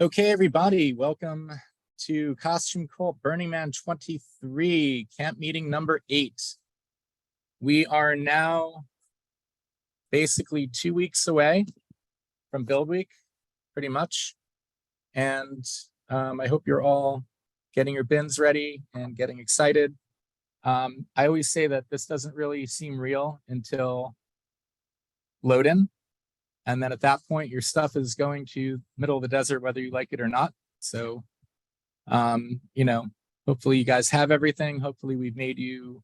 Okay, everybody, welcome to Costume Cult Burning Man 23, camp meeting number 8. We are now basically 2 weeks away from Build Week, pretty much. And I hope you're all getting your bins ready and getting excited. I always say that this doesn't really seem real until load-in. And then at that point, your stuff is going to middle of the desert, whether you like it or not. So, hopefully you guys have everything. Hopefully we've made you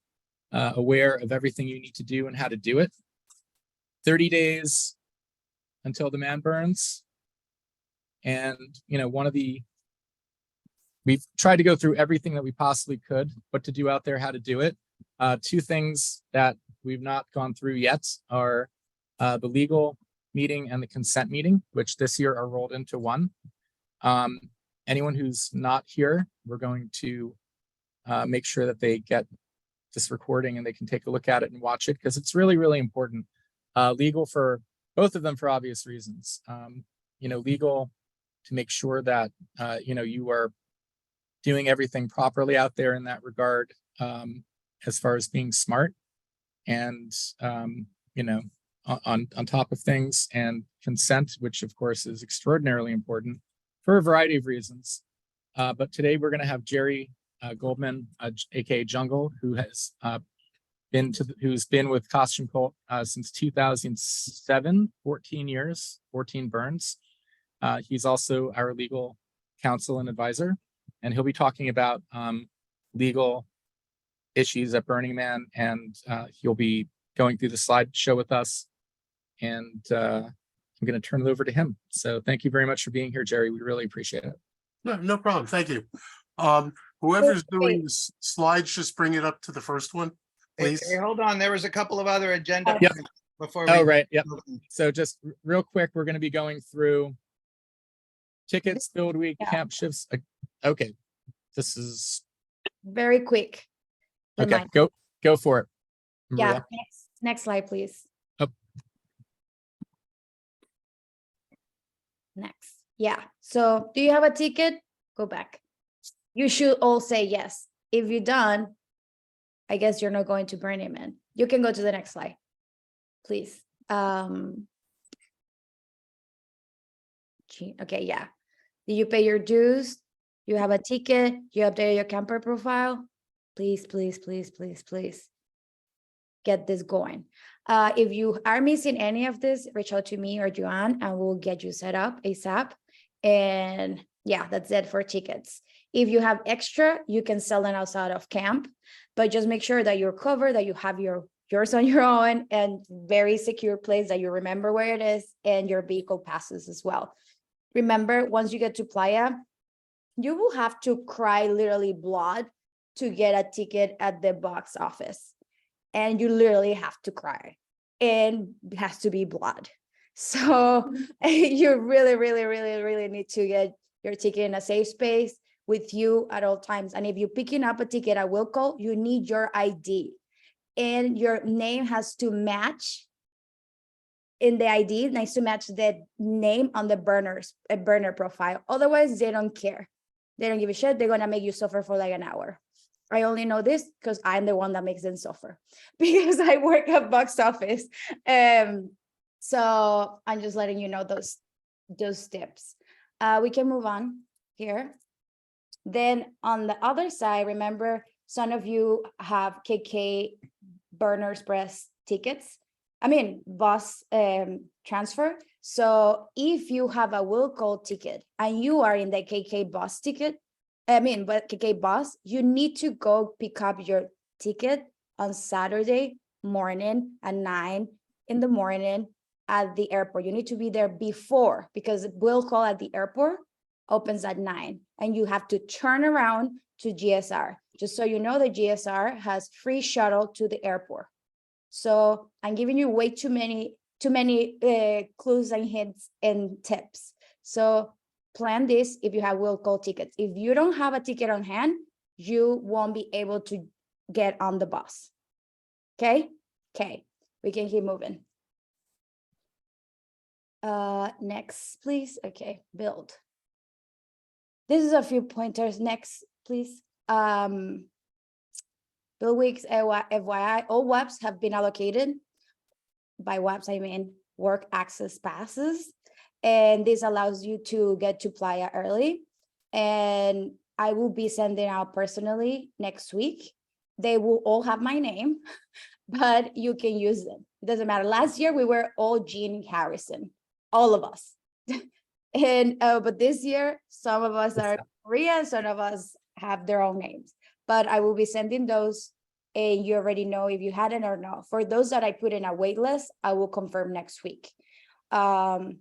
aware of everything you need to do and how to do it. 30 days until the man burns. And, we've tried to go through everything that we possibly could, what to do out there, how to do it. 2 things that we've not gone through yet are the legal meeting and the consent meeting, which this year are rolled into one. Anyone who's not here, we're going to make sure that they get this recording and they can take a look at it and watch it, because it's really, really important. Legal for both of them for obvious reasons. Legal to make sure that, you are doing everything properly out there in that regard, as far as being smart and, on top of things, and consent, which of course is extraordinarily important for a variety of reasons. But today we're going to have Jerry Goldman, aka Jungle, who has who's been with Costume Cult since 2007, 14 years, 14 burns. He's also our legal counsel and advisor, and he'll be talking about legal issues at Burning Man, and he'll be going through the slideshow with us. And I'm going to turn it over to him. So thank you very much for being here, Jerry. We really appreciate it. No problem. Thank you. Whoever's doing the slides, just bring it up to the first one, please. Hey, hold on. There was a couple of other agenda Yep. points before we. Oh, right. Yep. So just real quick, we're going to be going through tickets, Build Week, camp shifts. Okay. This is very quick. Okay. Go for it, Maria. Yeah. Next slide, please. Oh. Next. Yeah. So do you have a ticket? Go back. You should all say yes. If you're done, I guess you're not going to Burning Man. You can go to the next slide, please. Okay, yeah. Did you pay your dues? You have a ticket? You updated your camper profile? Please, please, please, please, please get this going. If you are missing any of this, reach out to me or Joanne and we'll get you set up ASAP. And yeah, that's it for tickets. If you have extra, you can sell them outside of camp, but just make sure that you're covered, that you have yours on your own, and very secure place that you remember where it is, and your vehicle passes as well. Remember, once you get to Playa, you will have to cry literally blood to get a ticket at the box office. And you literally have to cry, and it has to be blood. So you really, really, really, really need to get your ticket in a safe space with you at all times. And if you're picking up a ticket at will call, you need your ID, and your name has to match in the ID, needs to match the name on the burner profile. Otherwise, they don't care. They don't give a shit. They're going to make you suffer for like an hour. I only know this because I'm the one that makes them suffer because I work at box office. So I'm just letting you know those tips. We can move on here. Then on the other side, remember, some of you have KK Burner Express tickets. I mean, bus transfer. So if you have a will call ticket and you are in the KK bus ticket, but KK bus, you need to go pick up your ticket on Saturday morning at 9 in the morning at the airport. You need to be there before, because will call at the airport opens at 9, and you have to turn around to GSR. Just so you know, the GSR has free shuttle to the airport. So I'm giving you way too many clues and hints and tips. So plan this if you have will call tickets. If you don't have a ticket on hand, you won't be able to get on the bus. Okay, we can keep moving. Next, please. Okay, build. this is a few pointers. Next, please. Bill Weeks, FYI, all WEPs have been allocated. By WEPs, I mean work access passes. And this allows you to get to Playa early. And I will be sending out personally next week. They will all have my name, but you can use them. It doesn't matter. Last year, we were all Jean Harrison, all of us. And but this year, some of us are Korean, some of us have their own names. But I will be sending those, and you already know if you had it or not. For those that I put in a wait list, I will confirm next week. Then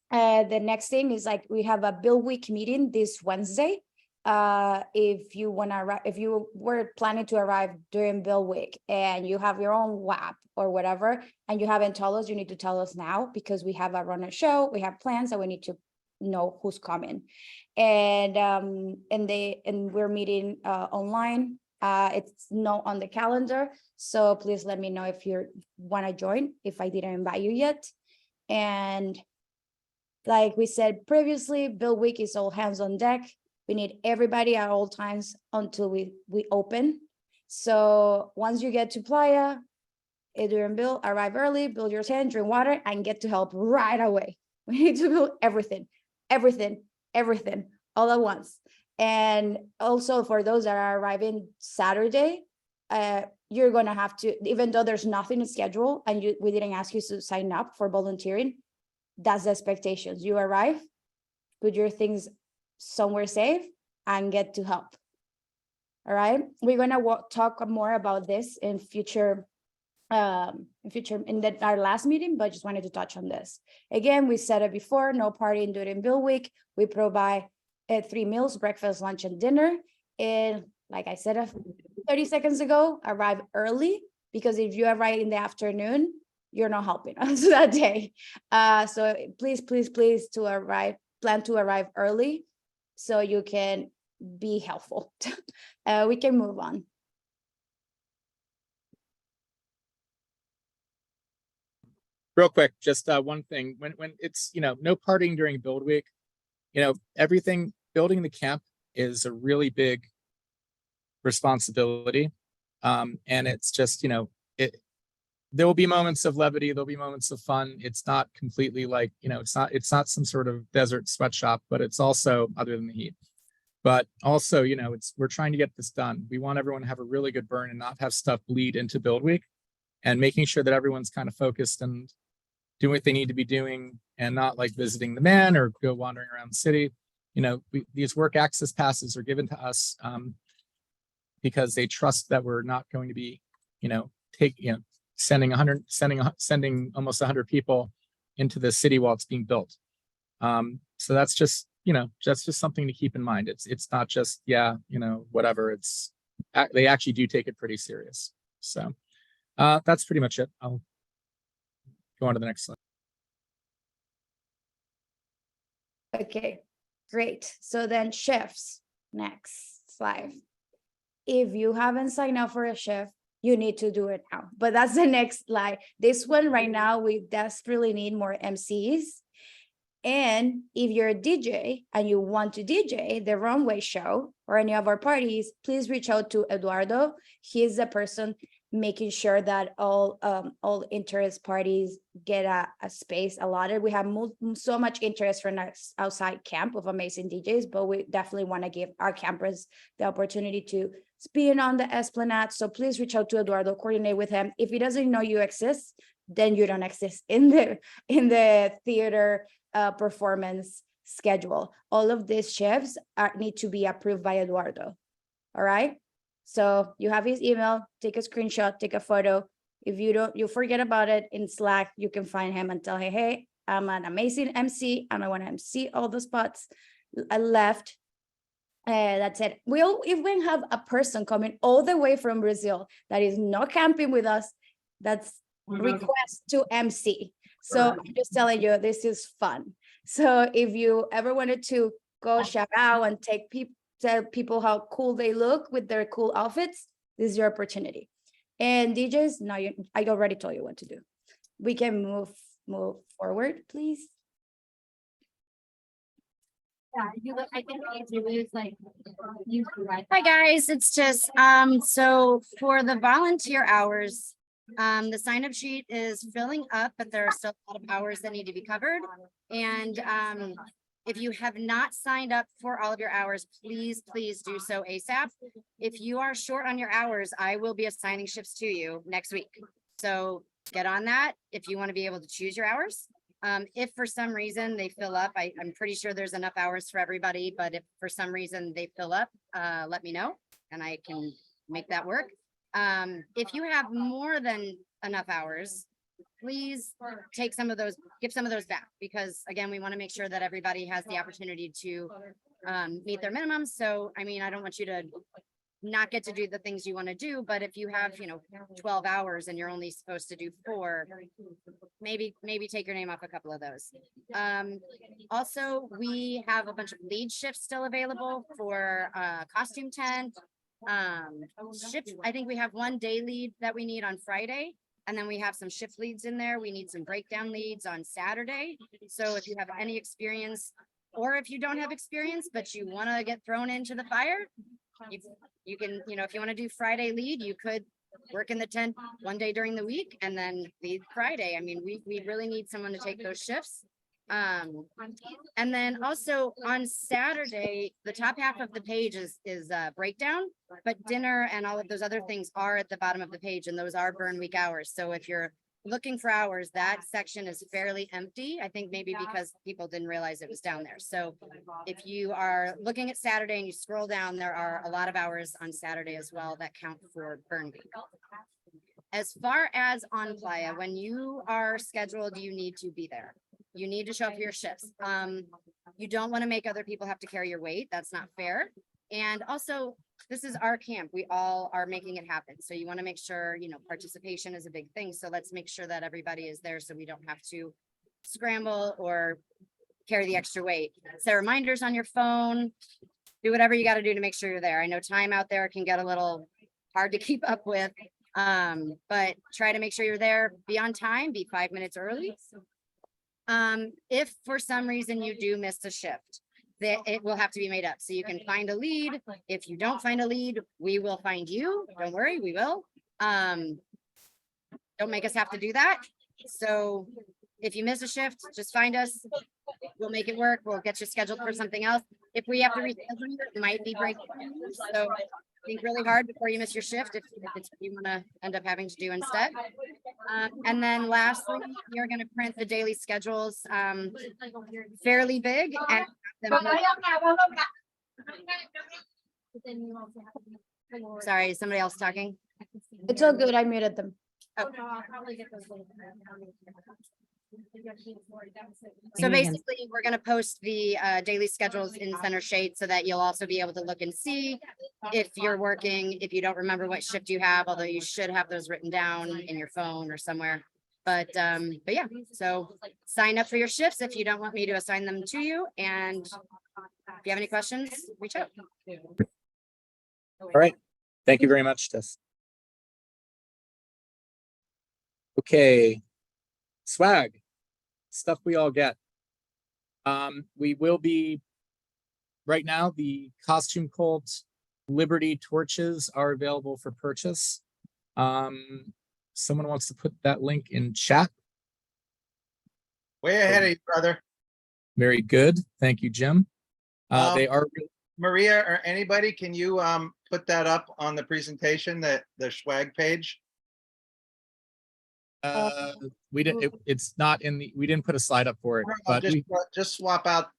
the next thing is like we have a Bill Week meeting this Wednesday. If you want to, if you were planning to arrive during Bill Week and you have your own WAP or whatever, and you haven't told us, you need to tell us now, because we have a runner show, we have plans, and we need to know who's coming. And we're meeting online. It's not on the calendar, so please let me know if you want to join, if I didn't invite you yet. And like we said previously, Bill Week is all hands on deck. We need everybody at all times until we open. So once you get to Playa, during Bill, arrive early, build your tent, drink water, and get to help right away. We need to build everything all at once. And also for those that are arriving Saturday, you're gonna have to, even though there's nothing scheduled and we didn't ask you to sign up for volunteering, that's the expectations. You arrive, put your things somewhere safe, and get to help. All right, we're gonna talk more about this in future, our last meeting, but just wanted to touch on this. Again, we said it before, no partying during Bill Week. We provide 3 meals, breakfast, lunch, and dinner. And like I said 30 seconds ago, arrive early, because if you arrive in the afternoon, you're not helping us that day. So please plan to arrive early so you can be helpful. We can move on. Real quick, just one thing. When it's, no partying during Build Week, everything, building the camp is a really big responsibility. And it's just, there will be moments of levity, there'll be moments of fun. It's not completely like, it's not some sort of desert sweatshop, but it's also, other than the heat, but also, we're trying to get this done. We want everyone to have a really good burn and not have stuff bleed into Build Week, and making sure that everyone's kind of focused and doing what they need to be doing, and not like visiting the man or go wandering around the city. These work access passes are given to us because they trust that we're not going to be, sending almost 100 people into the city while it's being built. So that's just, just something to keep in mind. It's not just, whatever. They actually do take it pretty serious. So that's pretty much it. I'll go on to the next slide. Okay, great. So then shifts, next slide. If you haven't signed up for a shift, you need to do it now. But that's the next slide. This one right now, we desperately need more MCs. And if you're a DJ and you want to DJ the runway show or any of our parties, please reach out to Eduardo. He's the person making sure that all interest parties get a space allotted. We have so much interest from our outside camp of amazing DJs, but we definitely want to give our campers the opportunity to spin on the Esplanade. So please reach out to Eduardo, coordinate with him. If he doesn't know you exist, then you don't exist in the theater performance schedule. All of these shifts need to be approved by Eduardo. All right. So you have his email, take a screenshot, take a photo. If you forget about it in Slack, you can find him and tell him, hey, I'm an amazing MC and I want to MC all the spots left. That's it. We even have a person coming all the way from Brazil that is not camping with us. That's request to MC. So I'm just telling you, this is fun. So if you ever wanted to go shout out and tell people how cool they look with their cool outfits, this is your opportunity. And DJs, now I already told you what to do. We can move forward, please. Hi, guys, it's just, so for the volunteer hours, the sign up sheet is filling up, but there are still a lot of hours that need to be covered. And, if you have not signed up for all of your hours, please do so ASAP. If you are short on your hours, I will be assigning shifts to you next week. So get on that if you want to be able to choose your hours. If for some reason they fill up, I'm pretty sure there's enough hours for everybody, but if for some reason they fill up, let me know and I can make that work. If you have more than enough hours, please take some of those, give some of those back, because again, we want to make sure that everybody has the opportunity to meet their minimums. So, I mean, I don't want you to not get to do the things you want to do, but if you have, 12 hours and you're only supposed to do 4, maybe take your name off a couple of those. Also, we have a bunch of lead shifts still available for costume tent. Shift, I think we have 1 day lead that we need on Friday. And then we have some shift leads in there. We need some breakdown leads on Saturday. So if you have any experience, or if you don't have experience, but you want to get thrown into the fire, you can, if you want to do Friday lead, you could work in the tent 1 day during the week and then lead Friday. I mean, we really need someone to take those shifts. And then also on Saturday, the top half of the page is breakdown, but dinner and all of those other things are at the bottom of the page, and those are burn week hours. So if you're looking for hours, that section is fairly empty. I think maybe because people didn't realize it was down there. So if you are looking at Saturday and you scroll down, there are a lot of hours on Saturday as well that count for burn week. As far as on Playa, when you are scheduled, you need to be there. You need to show up for your shifts. You don't want to make other people have to carry your weight. That's not fair. And also, this is our camp. We all are making it happen. So you want to make sure, participation is a big thing. So let's make sure that everybody is there so we don't have to scramble or carry the extra weight. Set reminders on your phone. Do whatever you got to do to make sure you're there. I know time out there can get a little hard to keep up with, but try to make sure you're there. Be on time. Be 5 minutes early. If for some reason you do miss a shift, that it will have to be made up. So you can find a lead. If you don't find a lead, we will find you. Don't worry, we will. Don't make us have to do that. So if you miss a shift, just find us. We'll make it work. We'll get you scheduled for something else. If we have to reschedule you, it might be break. So think really hard before you miss your shift if it's what you want to end up having to do instead. And then lastly, you're going to print the daily schedules fairly big. And sorry, is somebody else talking? It's all good. I muted them. Oh. So basically, we're going to post the daily schedules in Center Shade so that you'll also be able to look and see if you're working, if you don't remember what shift you have, although you should have those written down in your phone or somewhere. But yeah, so sign up for your shifts if you don't want me to assign them to you. And if you have any questions, reach out. All right. Thank you very much, Tess. Okay. Swag. Stuff we all get. We will be right now, the Costume Cult Liberty torches are available for purchase. Someone wants to put that link in chat. Way ahead of you, brother. Very good. Thank you, Jim. They are Maria or anybody, can you put that up on the presentation, the swag page? we didn't it's not in the, we didn't put a slide up for it, but Just swap out,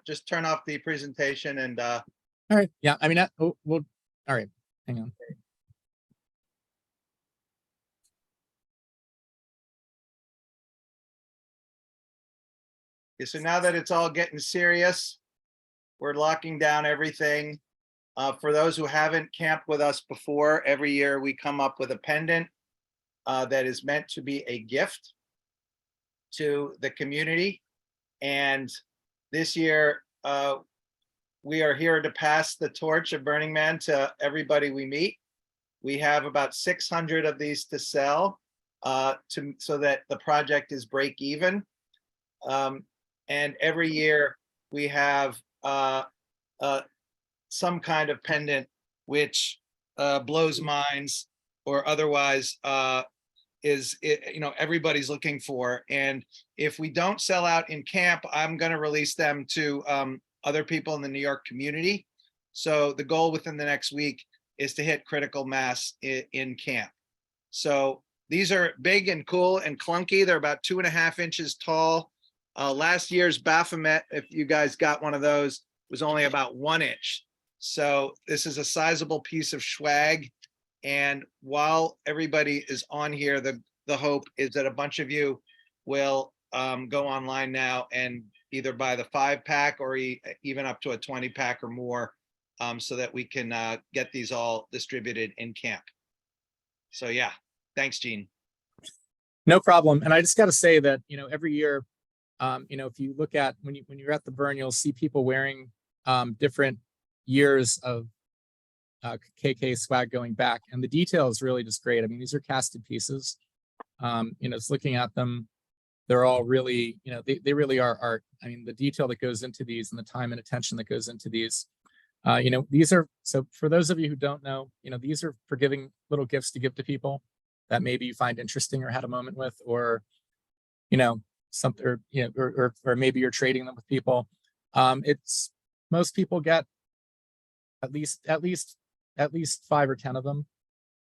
just turn off the presentation and all right. Yeah, I mean, we'll all right, hang on. so now that it's all getting serious, we're locking down everything. For those who haven't camped with us before, every year we come up with a pendant that is meant to be a gift to the community. And this year, we are here to pass the torch of Burning Man to everybody we meet. We have about 600 of these to sell so that the project is break even. And every year we have some kind of pendant which blows minds or otherwise everybody's looking for. And if we don't sell out in camp, I'm going to release them to other people in the New York community. So the goal within the next week is to hit critical mass in camp. So these are big and cool and clunky. They're about 2.5 inches tall. Last year's Baphomet, if you guys got one of those, was only about 1 inch. So this is a sizable piece of swag. And while everybody is on here, the hope is that a bunch of you will go online now and either buy the 5-pack or even up to a 20-pack or more, so that we can get these all distributed in camp. So yeah, thanks, Gene. No problem. And I just got to say that, every year, if you look at when you're at the burn, you'll see people wearing different years of KK swag going back, and the detail is really just great. I mean, these are casted pieces. It's looking at them, they're all really, they really are art. I mean, the detail that goes into these and the time and attention that goes into these. These are, so for those of you who don't know, these are for giving little gifts to give to people that maybe you find interesting or had a moment with, or something, or maybe you're trading them with people. It's most people get at least 5 or 10 of them.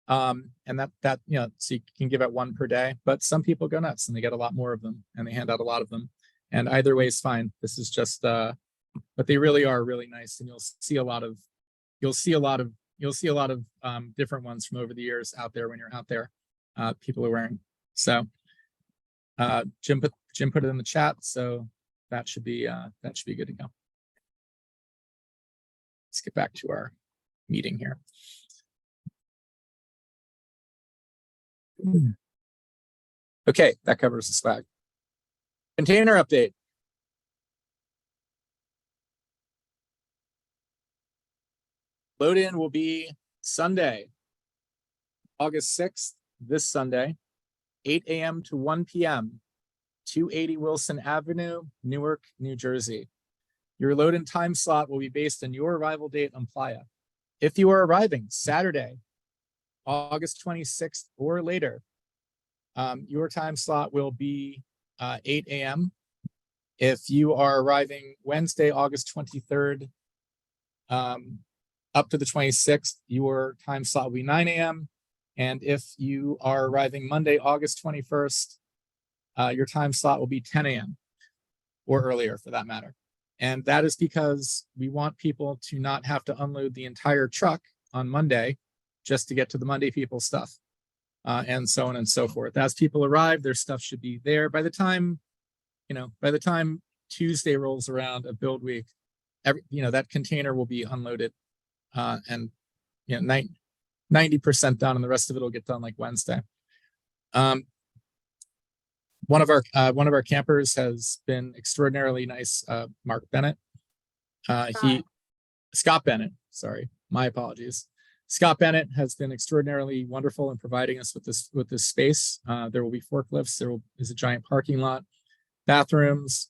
And that so you can give out 1 per day, but some people go nuts and they get a lot more of them and they hand out a lot of them. And either way is fine. This is just but they really are really nice, and you'll see a lot of different ones from over the years out there when you're out there. People are wearing. So Jim put it in the chat, so that should be good to go. Let's get back to our meeting here. Okay, that covers the swag. Container update. Load in will be Sunday, August 6th, this Sunday, 8 a.m. to 1 p.m., 280 Wilson Avenue, Newark, New Jersey. Your load in time slot will be based on your arrival date on Playa. If you are arriving Saturday, August 26th or later, your time slot will be 8 a.m. If you are arriving Wednesday, August 23rd, up to the 26th, your time slot will be 9 a.m. And if you are arriving Monday, August 21st, your time slot will be 10 a.m. or earlier for that matter. And that is because we want people to not have to unload the entire truck on Monday just to get to the Monday people stuff, and so on and so forth. As people arrive, their stuff should be there by the time, Tuesday rolls around of build week. That container will be unloaded, and 90% done, and the rest of it will get done like Wednesday. One of our campers has been extraordinarily nice. Mark Bennett, Scott Bennett. Sorry, my apologies. Scott Bennett has been extraordinarily wonderful in providing us with this space. There will be forklifts. There is a giant parking lot, bathrooms,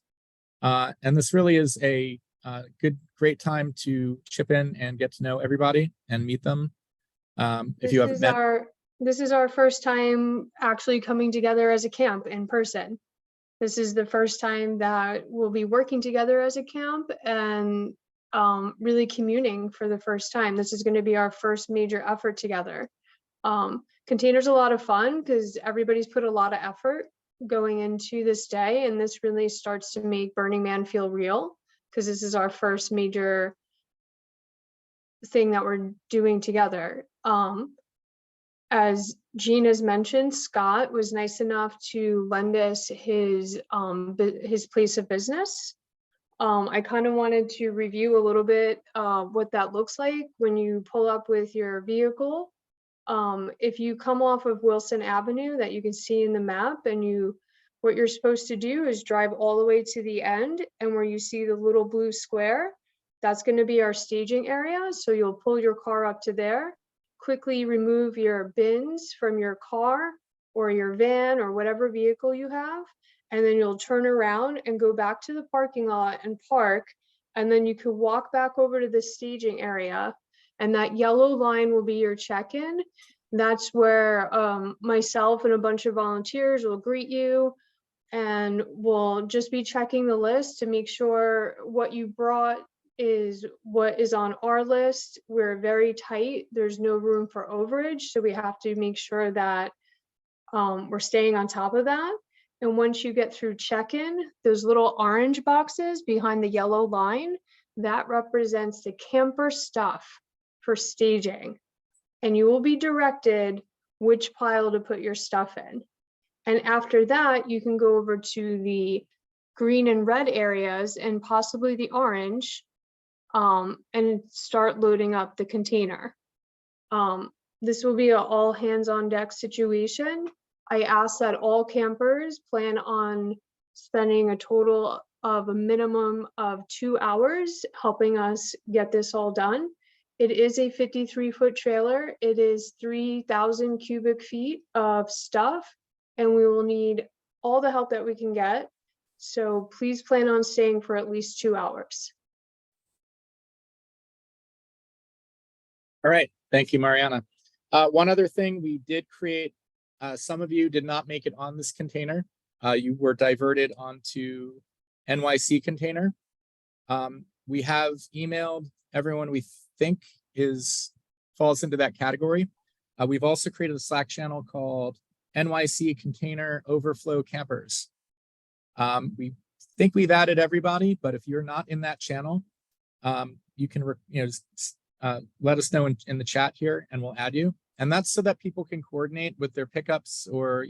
and this really is a great time to chip in and get to know everybody and meet them. If you haven't met. This is our first time actually coming together as a camp in person. This is the first time that we'll be working together as a camp and really communing for the first time. This is going to be our first major effort together. Container's a lot of fun because everybody's put a lot of effort going into this day, and this really starts to make Burning Man feel real because this is our first major thing that we're doing together. As Gene has mentioned, Scott was nice enough to lend us his place of business. I kind of wanted to review a little bit what that looks like when you pull up with your vehicle. If you come off of Wilson Avenue that you can see in the map, and what you're supposed to do is drive all the way to the end, and where you see the little blue square, that's going to be our staging area. So you'll pull your car up to there. Quickly remove your bins from your car or your van or whatever vehicle you have, and then you'll turn around and go back to the parking lot and park and then you can walk back over to the staging area, and that yellow line will be your check-in. That's where myself and a bunch of volunteers will greet you, and we'll just be checking the list to make sure what you brought is what is on our list. We're very tight. There's no room for overage, so we have to make sure that we're staying on top of that. And once you get through check-in, those little orange boxes behind the yellow line, that represents the camper stuff for staging. And you will be directed which pile to put your stuff in. And after that, you can go over to the green and red areas and possibly the orange, and start loading up the container. This will be an all hands on deck situation. I ask that all campers plan on spending a total of a minimum of 2 hours helping us get this all done. It is a 53-foot trailer. It is 3,000 cubic feet of stuff, and we will need all the help that we can get. So please plan on staying for at least 2 hours. All right, thank you, Mariana. One other thing, we did create, some of you did not make it on this container. You were diverted onto NYC container. We have emailed everyone we think falls into that category. We've also created a Slack channel called NYC Container Overflow Campers. We think we've added everybody, but if you're not in that channel, you can let us know in the chat here and we'll add you. And that's so that people can coordinate with their pickups, or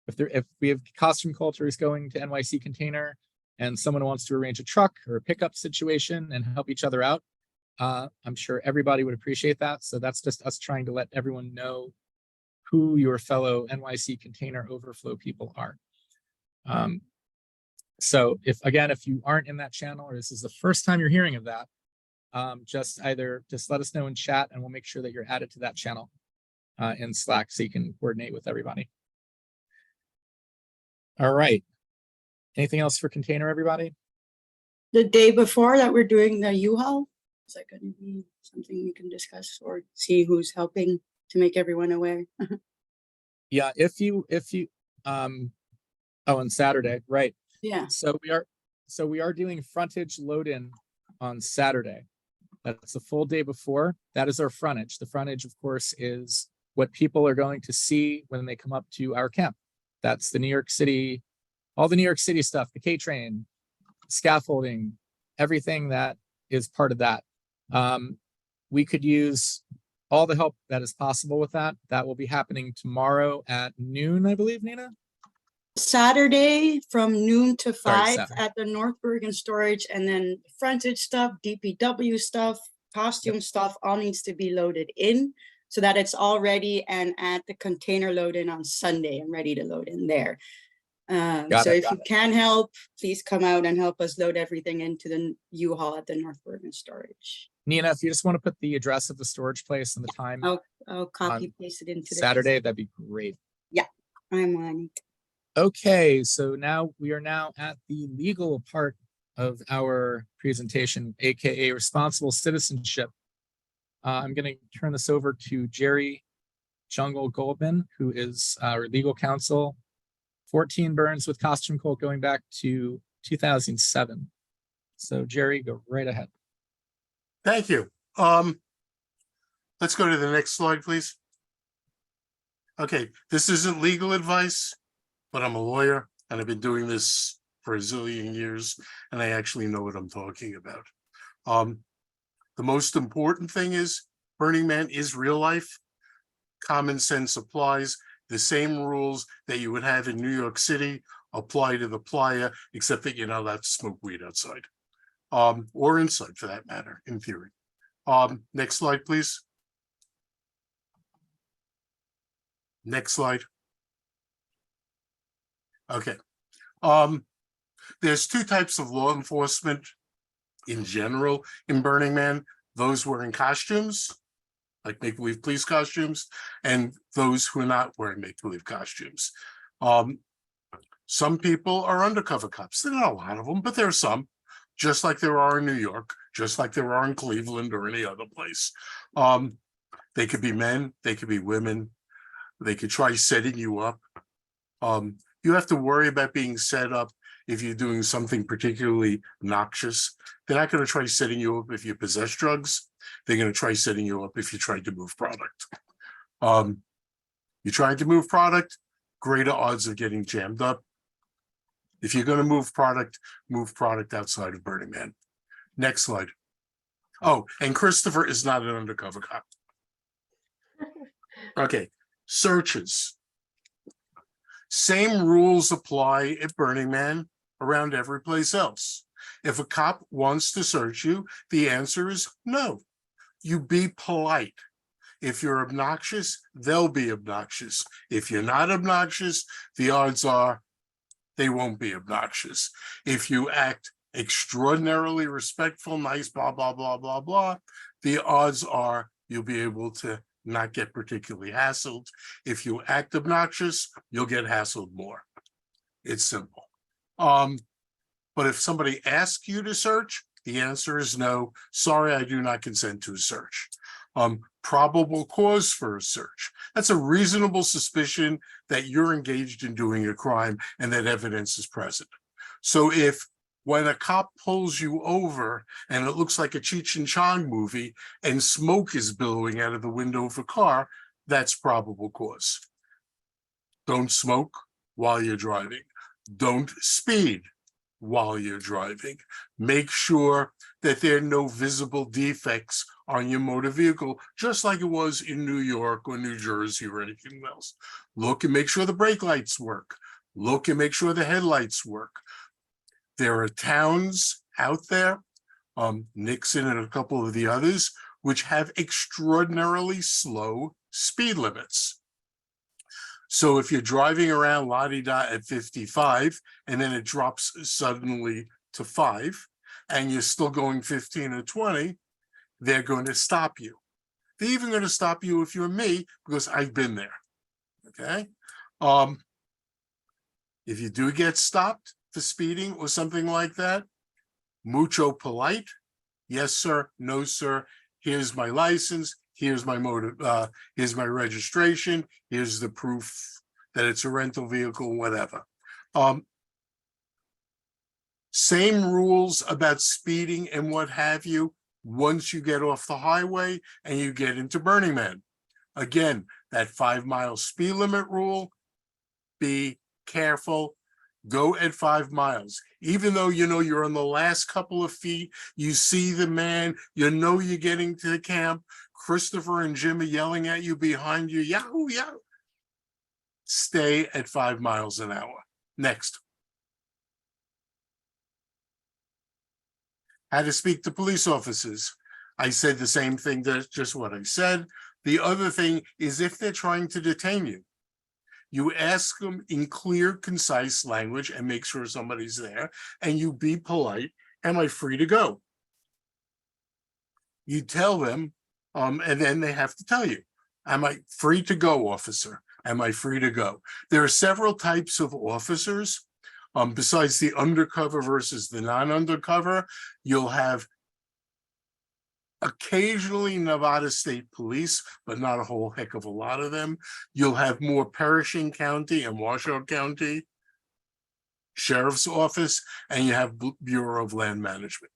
if we have costume cultures going to NYC container and someone wants to arrange a truck or a pickup situation and help each other out. I'm sure everybody would appreciate that. So that's just us trying to let everyone know who your fellow NYC container overflow people are. So if you aren't in that channel, or this is the first time you're hearing of that, just let us know in chat and we'll make sure that you're added to that channel in Slack so you can coordinate with everybody. All right. Anything else for container, everybody? The day before that we're doing the U-Haul, is that going to be something we can discuss or see who's helping to make everyone aware? Yeah, on Saturday, right. Yeah. So we are doing frontage load-in on Saturday. That's a full day before. That is our frontage. The frontage, of course, is what people are going to see when they come up to our camp. That's the New York City, all the New York City stuff, the K-train, scaffolding, everything that is part of that. We could use all the help that is possible with that. That will be happening tomorrow at noon, I believe, Nina? Saturday from noon to 5 Saturday. at the North Bergen storage, and then frontage stuff, DPW stuff, costume stuff, all needs to be loaded in so that it's all ready and at the container load in on Sunday and ready to load in there. So if you can help, please come out and help us load everything into the U-Haul at the North Bergen storage. Nina, if you just want to put the address of the storage place and the time I'll copy paste it into Saturday, that'd be great. Yeah, I'm on it. Okay, so now we are at the legal part of our presentation, aka responsible citizenship. I'm going to turn this over to Jerry Jungle Goldman, who is our legal counsel. 14 burns with costume cult going back to 2007. So Jerry, go right ahead. Thank you. Let's go to the next slide, please. Okay, this isn't legal advice, but I'm a lawyer and I've been doing this for a zillion years and I actually know what I'm talking about. The most important thing is Burning Man is real life. Common sense applies. The same rules that you would have in New York City apply to the playa, except that you're not allowed to smoke weed outside, or inside for that matter, in theory. Next slide, please. Next slide. Okay. There's two types of law enforcement in general in Burning Man. Those wearing costumes, like make-believe police costumes, and those who are not wearing make-believe costumes. Some people are undercover cops. There are not a lot of them, but there are some. just like there are in New York, just like there are in Cleveland or any other place. They could be men, they could be women, they could try setting you up. You have to worry about being set up if you're doing something particularly noxious. They're not going to try setting you up if you possess drugs. They're going to try setting you up if you're trying to move product. You're trying to move product, greater odds of getting jammed up. If you're going to move product outside of Burning Man. Next slide. Oh, and Christopher is not an undercover cop. Okay, searches. Same rules apply at Burning Man around every place else. If a cop wants to search you, the answer is no. You be polite. If you're obnoxious, they'll be obnoxious. If you're not obnoxious, the odds are they won't be obnoxious. If you act extraordinarily respectful, nice, blah, blah, blah, blah, blah, the odds are you'll be able to not get particularly hassled. If you act obnoxious, you'll get hassled more. It's simple. But if somebody asks you to search, the answer is no. Sorry, I do not consent to a search. Probable cause for a search. That's a reasonable suspicion that you're engaged in doing a crime and that evidence is present. So if when a cop pulls you over and it looks like a Cheech and Chong movie and smoke is billowing out of the window of a car, that's probable cause. Don't smoke while you're driving. Don't speed while you're driving. Make sure that there are no visible defects on your motor vehicle, just like it was in New York or New Jersey or anything else. Look and make sure the brake lights work. Look and make sure the headlights work. There are towns out there, Nixon and a couple of the others, which have extraordinarily slow speed limits. So if you're driving around la-di-da at 55 and then it drops suddenly to 5 and you're still going 15 or 20, they're going to stop you. They're even going to stop you if you're me, because I've been there, okay? If you do get stopped for speeding or something like that, mucho polite. Yes, sir. No, sir. Here's my license. Here's my motor. Here's my registration. Here's the proof that it's a rental vehicle, whatever. Same rules about speeding and what have you once you get off the highway and you get into Burning Man. Again, that 5-mile speed limit rule, be careful. Go at 5 miles. Even though you know you're on the last couple of feet, you see the man, you know you're getting to the camp, Christopher and Jim are yelling at you behind you, yahoo, yahoo. Stay at 5 miles an hour. Next. How to speak to police officers. I said the same thing, that's just what I said. The other thing is if they're trying to detain you, you ask them in clear, concise language and make sure somebody's there, and you be polite. Am I free to go? You tell them, and then they have to tell you, am I free to go, officer? Am I free to go? There are several types of officers. Besides the undercover versus the non-undercover, you'll have occasionally Nevada State Police, but not a whole heck of a lot of them. You'll have more Pershing County and Washoe County Sheriff's Office, and you have Bureau of Land Management.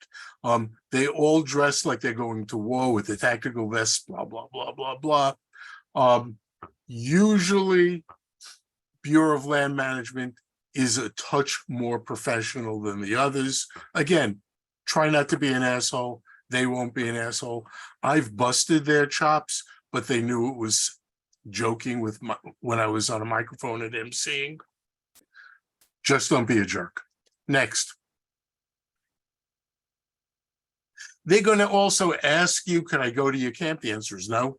They all dress like they're going to war with the tactical vests, blah, blah, blah, blah, blah. Usually, Bureau of Land Management is a touch more professional than the others. Again, try not to be an asshole. They won't be an asshole. I've busted their chops, but they knew it was joking with when I was on a microphone at emceeing. Just don't be a jerk. Next. They're going to also ask you, could I go to your camp? The answer is no.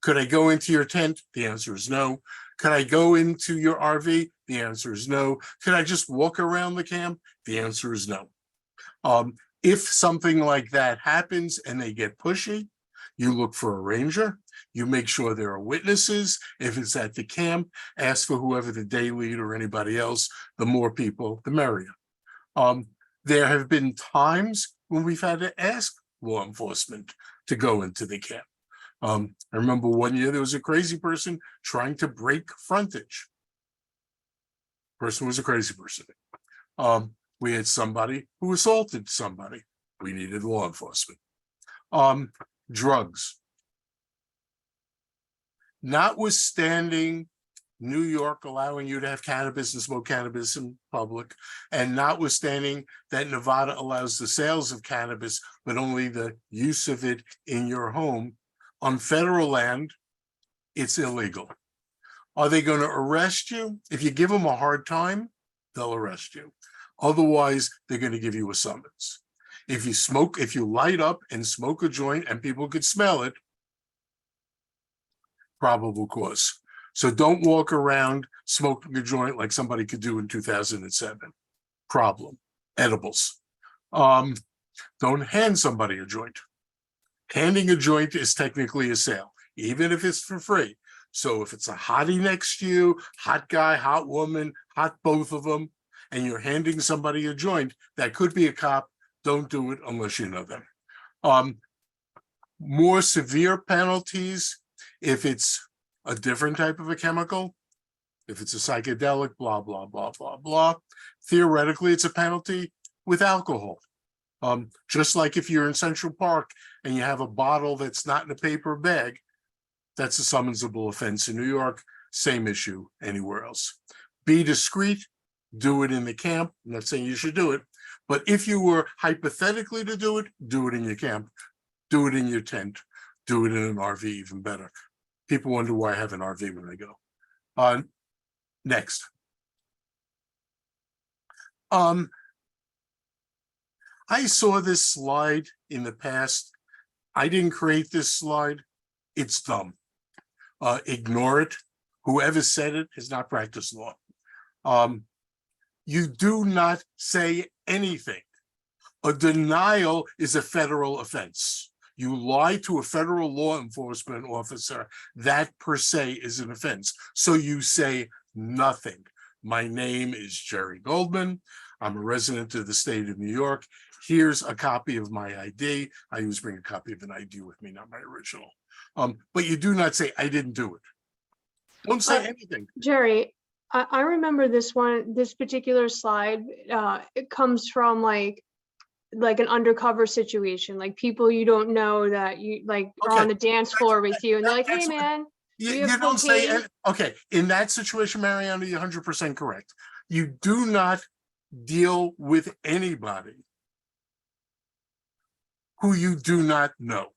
Could I go into your tent? The answer is no. Could I go into your RV? The answer is no. Could I just walk around the camp? The answer is no. If something like that happens and they get pushy, you look for a ranger. You make sure there are witnesses. If it's at the camp, ask for whoever the day lead or anybody else. The more people, the merrier. There have been times when we've had to ask law enforcement to go into the camp. I remember one year there was a crazy person trying to break frontage. Person was a crazy person. We had somebody who assaulted somebody. We needed law enforcement. Drugs. Notwithstanding New York allowing you to have cannabis and smoke cannabis in public, and notwithstanding that Nevada allows the sales of cannabis, but only the use of it in your home, on federal land, it's illegal. Are they going to arrest you? If you give them a hard time, they'll arrest you. Otherwise, they're going to give you a summons. If you light up and smoke a joint and people could smell it, probable cause. So don't walk around smoking a joint like somebody could do in 2007. Problem. Edibles. Don't hand somebody a joint. Handing a joint is technically a sale, even if it's for free. So if it's a hottie next to you, hot guy, hot woman, hot both of them, and you're handing somebody a joint, that could be a cop. Don't do it unless you know them. More severe penalties if it's a different type of a chemical, if it's a psychedelic, blah, blah, blah, blah, blah. Theoretically, it's a penalty with alcohol. Just like if you're in Central Park and you have a bottle that's not in a paper bag, that's a summonsable offense in New York. Same issue anywhere else. Be discreet. Do it in the camp. I'm not saying you should do it, but if you were hypothetically to do it in your camp. Do it in your tent. Do it in an RV, even better. People wonder why I have an RV when I go. Next. I saw this slide in the past. I didn't create this slide. It's dumb. Ignore it. Whoever said it has not practiced law. You do not say anything. A denial is a federal offense. You lie to a federal law enforcement officer, that per se is an offense. So you say nothing. My name is Jerry Goldman. I'm a resident of the state of New York. Here's a copy of my ID. I always bring a copy of an ID with me, not my original. But you do not say, I didn't do it. Don't say anything. Jerry, I remember this particular slide. It comes from like an undercover situation, like people you don't know that you like are on the dance floor with you, and they're like, "Hey, man, you don't say." Okay, in that situation, Mariana, you're 100% correct. You do not deal with anybody who you do not know.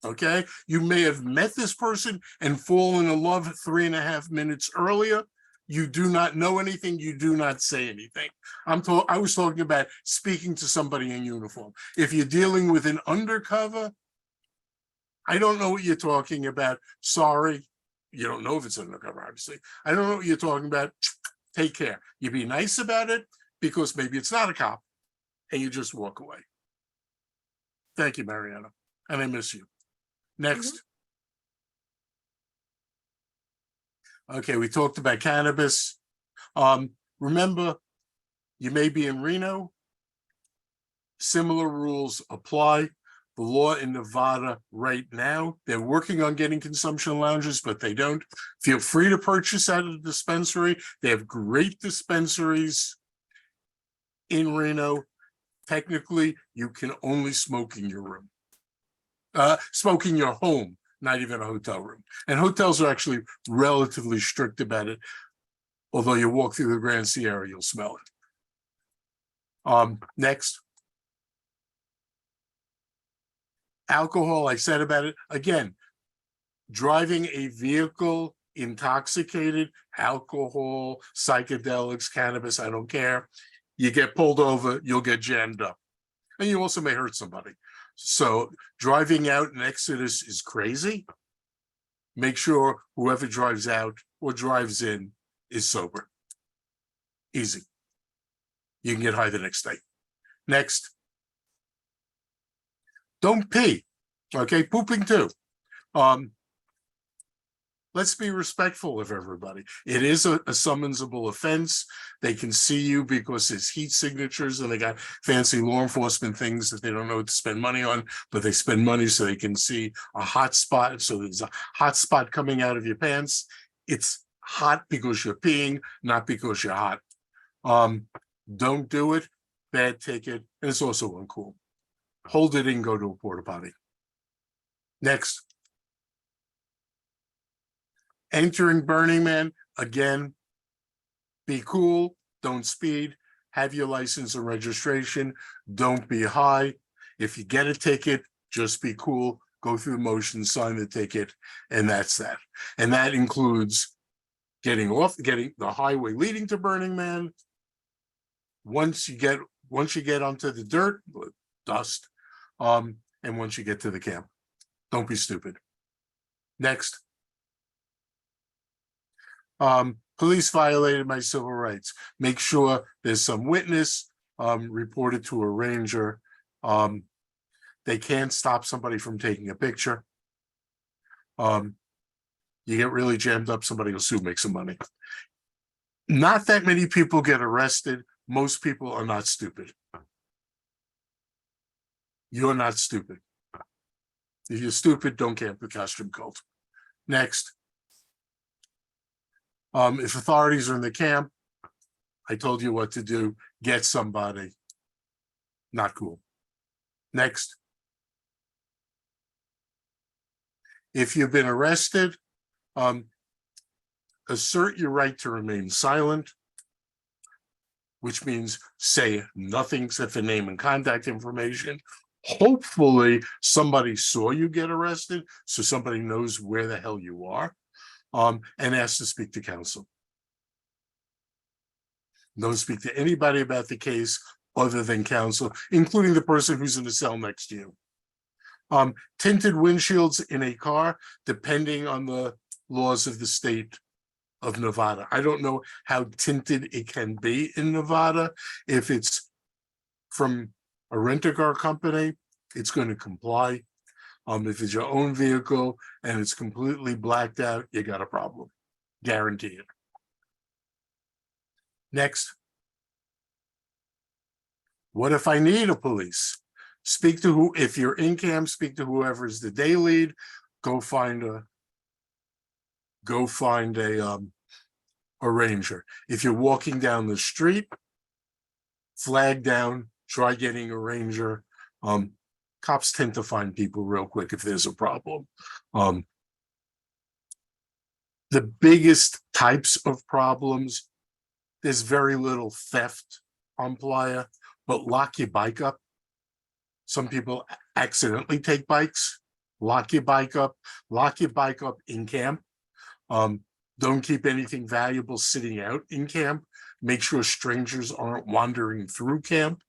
Okay, you may have met this person and fallen in love 3.5 minutes earlier. You do not know anything. You do not say anything. I was talking about speaking to somebody in uniform. If you're dealing with an undercover, I don't know what you're talking about. Sorry. You don't know if it's undercover, obviously. I don't know what you're talking about. Take care. You be nice about it because maybe it's not a cop and you just walk away. Thank you, Mariana. And I miss you. Next. Okay, we talked about cannabis. Remember, you may be in Reno. Similar rules apply. The law in Nevada right now, they're working on getting consumption lounges, but they don't. Feel free to purchase at a dispensary. They have great dispensaries in Reno. Technically, you can only smoke in your room. Smoke in your home, not even a hotel room. And hotels are actually relatively strict about it. Although you walk through the Grand Sierra, you'll smell it. Next. Alcohol, I said about it. Again, driving a vehicle intoxicated, alcohol, psychedelics, cannabis, I don't care. You get pulled over, you'll get jammed up. And you also may hurt somebody. So driving out in Exodus is crazy. Make sure whoever drives out or drives in is sober. Easy. You can get high the next day. Next. Don't pee. Okay, pooping too. let's be respectful of everybody. It is a summonsable offense. They can see you because it's heat signatures and they got fancy law enforcement things that they don't know what to spend money on, but they spend money so they can see a hot spot. So there's a hot spot coming out of your pants. It's hot because you're peeing, not because you're hot. Don't do it. Bad ticket. And it's also uncool. Hold it in, go to a porta potty. Next. Entering Burning Man, again, be cool, don't speed, have your license and registration, don't be high. If you get a ticket, just be cool, go through the motions, sign the ticket, and that's that. And that includes getting the highway leading to Burning Man. Once you get onto the dirt, dust, and once you get to the camp. Don't be stupid. Next. Police violated my civil rights. Make sure there's some witness, report it to a ranger. They can't stop somebody from taking a picture. You get really jammed up, somebody will sue, make some money. Not that many people get arrested. Most people are not stupid. You're not stupid. If you're stupid, don't camp the costume cult. Next. If authorities are in the camp, I told you what to do. Get somebody. Not cool. Next. If you've been arrested, assert your right to remain silent, which means say nothing except for name and contact information. Hopefully somebody saw you get arrested, so somebody knows where the hell you are. And ask to speak to counsel. Don't speak to anybody about the case other than counsel, including the person who's in the cell next to you. Tinted windshields in a car, depending on the laws of the state of Nevada. I don't know how tinted it can be in Nevada. If it's from a rent-a-car company, it's going to comply. If it's your own vehicle and it's completely blacked out, you got a problem. Guarantee it. Next. What if I need a police? Speak to if you're in camp, speak to whoever's the day lead. Go find a ranger. If you're walking down the street, flag down, try getting a ranger. Cops tend to find people real quick if there's a problem. The biggest types of problems, there's very little theft on Playa, but lock your bike up. Some people accidentally take bikes. Lock your bike up in camp. Don't keep anything valuable sitting out in camp. Make sure strangers aren't wandering through camp.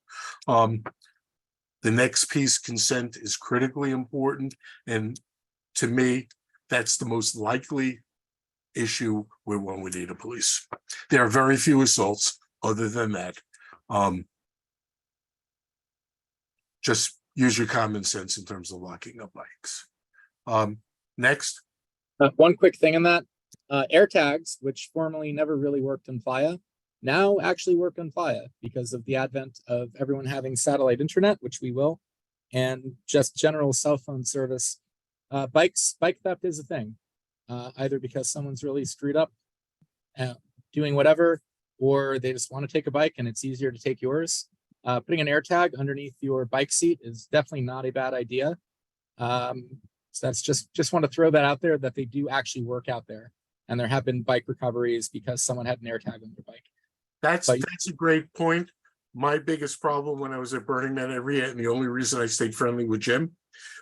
The next piece, consent, is critically important. And to me, that's the most likely issue where one would need a police. There are very few assaults other than that. Just use your common sense in terms of locking up bikes. Next. One quick thing on that. Air tags, which formerly never really worked in Playa, now actually work on Playa because of the advent of everyone having satellite internet, which we will, and just general cell phone service. Bike theft is a thing, either because someone's really screwed up doing whatever, or they just want to take a bike and it's easier to take yours. Putting an air tag underneath your bike seat is definitely not a bad idea. So that's just want to throw that out there, that they do actually work out there. And there have been bike recoveries because someone had an air tag on their bike. That's a great point. My biggest problem when I was at Burning Man every year, and the only reason I stayed friendly with Jim,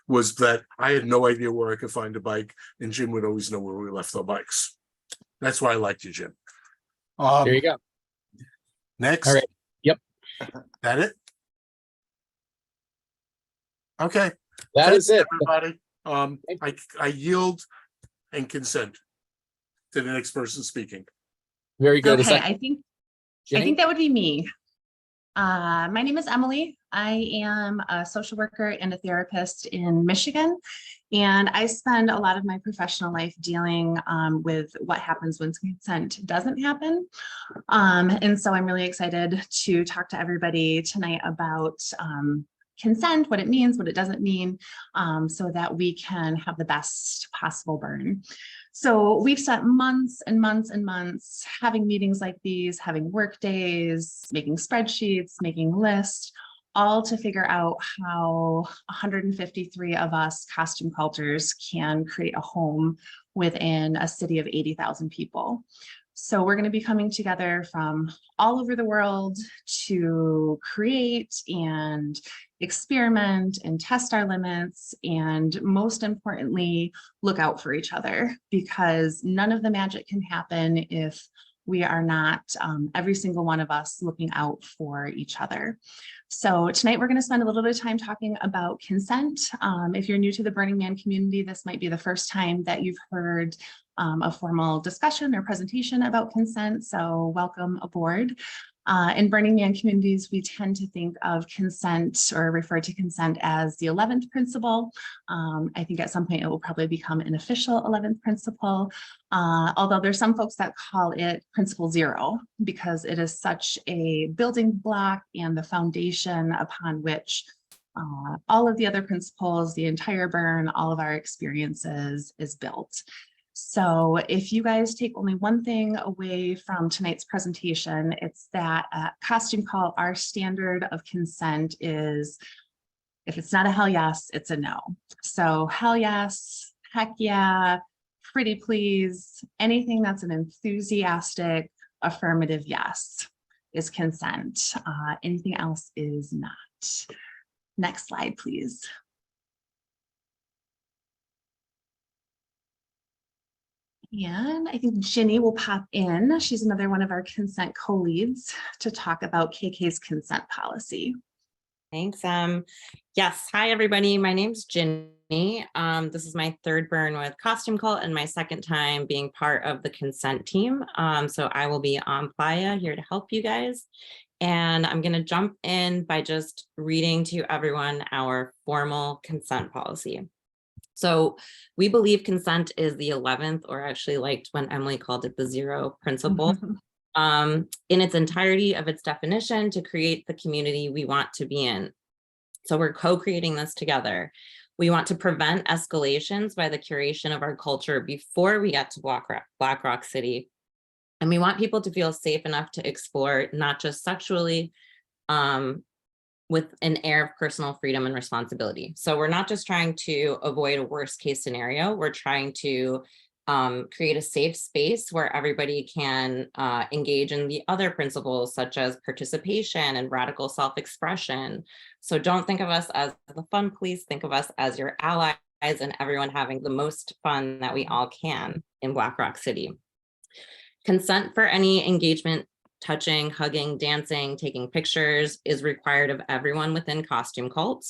was that I had no idea where I could find a bike, and Jim would always know where we left our bikes. That's why I liked you, Jim. There you go. Next. All right. Yep. That it? Okay. That is it. Everybody. I yield and consent to the next person speaking. Very good. Okay, I think Jenny? that would be me. My name is Emily. I am a social worker and a therapist in Michigan, and I spend a lot of my professional life dealing with what happens when consent doesn't happen. And so I'm really excited to talk to everybody tonight about consent, what it means, what it doesn't mean, so that we can have the best possible burn. So we've spent months and months and months having meetings like these, having work days, making spreadsheets, making lists, all to figure out how 153 of us costume cultures can create a home within a city of 80,000 people. So we're going to be coming together from all over the world to create and experiment and test our limits, and most importantly, look out for each other, because none of the magic can happen if we are not, every single one of us, looking out for each other. So tonight we're going to spend a little bit of time talking about consent. If you're new to the Burning Man community, this might be the first time that you've heard a formal discussion or presentation about consent, so welcome aboard. In Burning Man communities, we tend to think of consent or refer to consent as the 11th principle. I think at some point it will probably become an official 11th principle, although there's some folks that call it principle 0 because it is such a building block and the foundation upon which all of the other principles, the entire burn, all of our experiences is built. So if you guys take only one thing away from tonight's presentation, it's that at Costume Cult, our standard of consent is, if it's not a hell yes, it's a no. So hell yes, heck yeah, pretty please, anything that's an enthusiastic, affirmative yes is consent. Anything else is not. Next slide, please. And I think Ginny will pop in. She's another one of our consent co-leads to talk about KK's consent policy. Thanks. Yes. Hi, everybody. My name's Ginny. This is my third burn with Costume Cult and my second time being part of the consent team. So I will be on playa here to help you guys. And I'm going to jump in by just reading to everyone our formal consent policy. So we believe consent is the 11th, or actually liked when Emily called it the 0 principle, in its entirety of its definition to create the community we want to be in. So we're co-creating this together. We want to prevent escalations by the curation of our culture before we get to Black Rock City. And we want people to feel safe enough to explore, not just sexually, with an air of personal freedom and responsibility. So we're not just trying to avoid a worst case scenario, we're trying to create a safe space where everybody can engage in the other principles such as participation and radical self-expression. So don't think of us as the fun police, think of us as your allies and everyone having the most fun that we all can in Black Rock City. Consent for any engagement, touching, hugging, dancing, taking pictures is required of everyone within Costume Cult.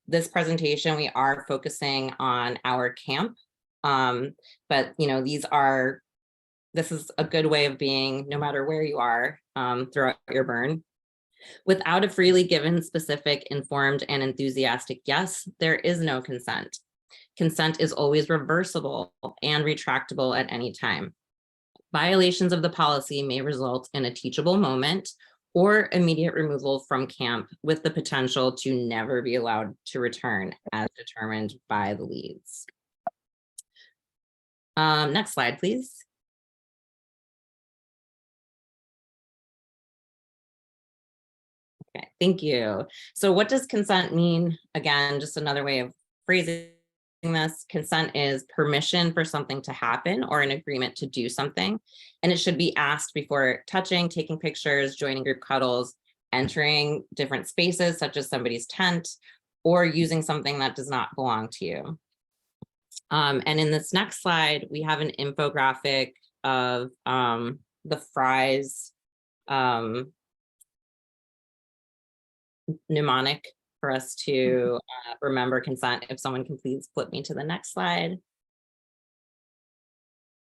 This presentation, we are focusing on our camp, but you know, this is a good way of being no matter where you are throughout your burn. Without a freely given, specific, informed, and enthusiastic yes, there is no consent. Consent is always reversible and retractable at any time. Violations of the policy may result in a teachable moment or immediate removal from camp with the potential to never be allowed to return as determined by the leads. Next slide, please. Okay, thank you. So what does consent mean? Again, just another way of phrasing this. Consent is permission for something to happen or an agreement to do something. And it should be asked before touching, taking pictures, joining group cuddles, entering different spaces such as somebody's tent, or using something that does not belong to you. And in this next slide, we have an infographic of the Fry's mnemonic for us to remember consent. If someone can please flip me to the next slide.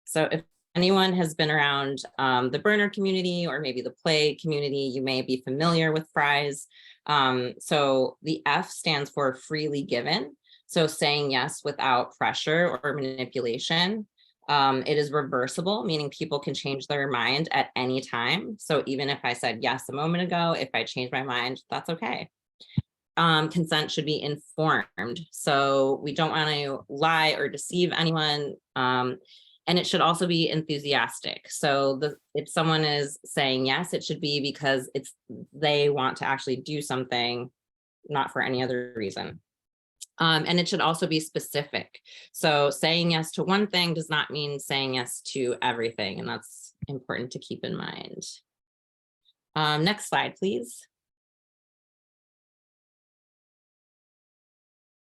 So if anyone has been around the burner community or maybe the play community, you may be familiar with fries. So the F stands for freely given. So saying yes without pressure or manipulation. It is reversible, meaning people can change their mind at any time. So even if I said yes a moment ago, if I change my mind, that's okay. Consent should be informed. So we don't want to lie or deceive anyone. And it should also be enthusiastic. So if someone is saying yes, it should be because they want to actually do something, not for any other reason. And it should also be specific. So saying yes to one thing does not mean saying yes to everything. And that's important to keep in mind. Next slide, please.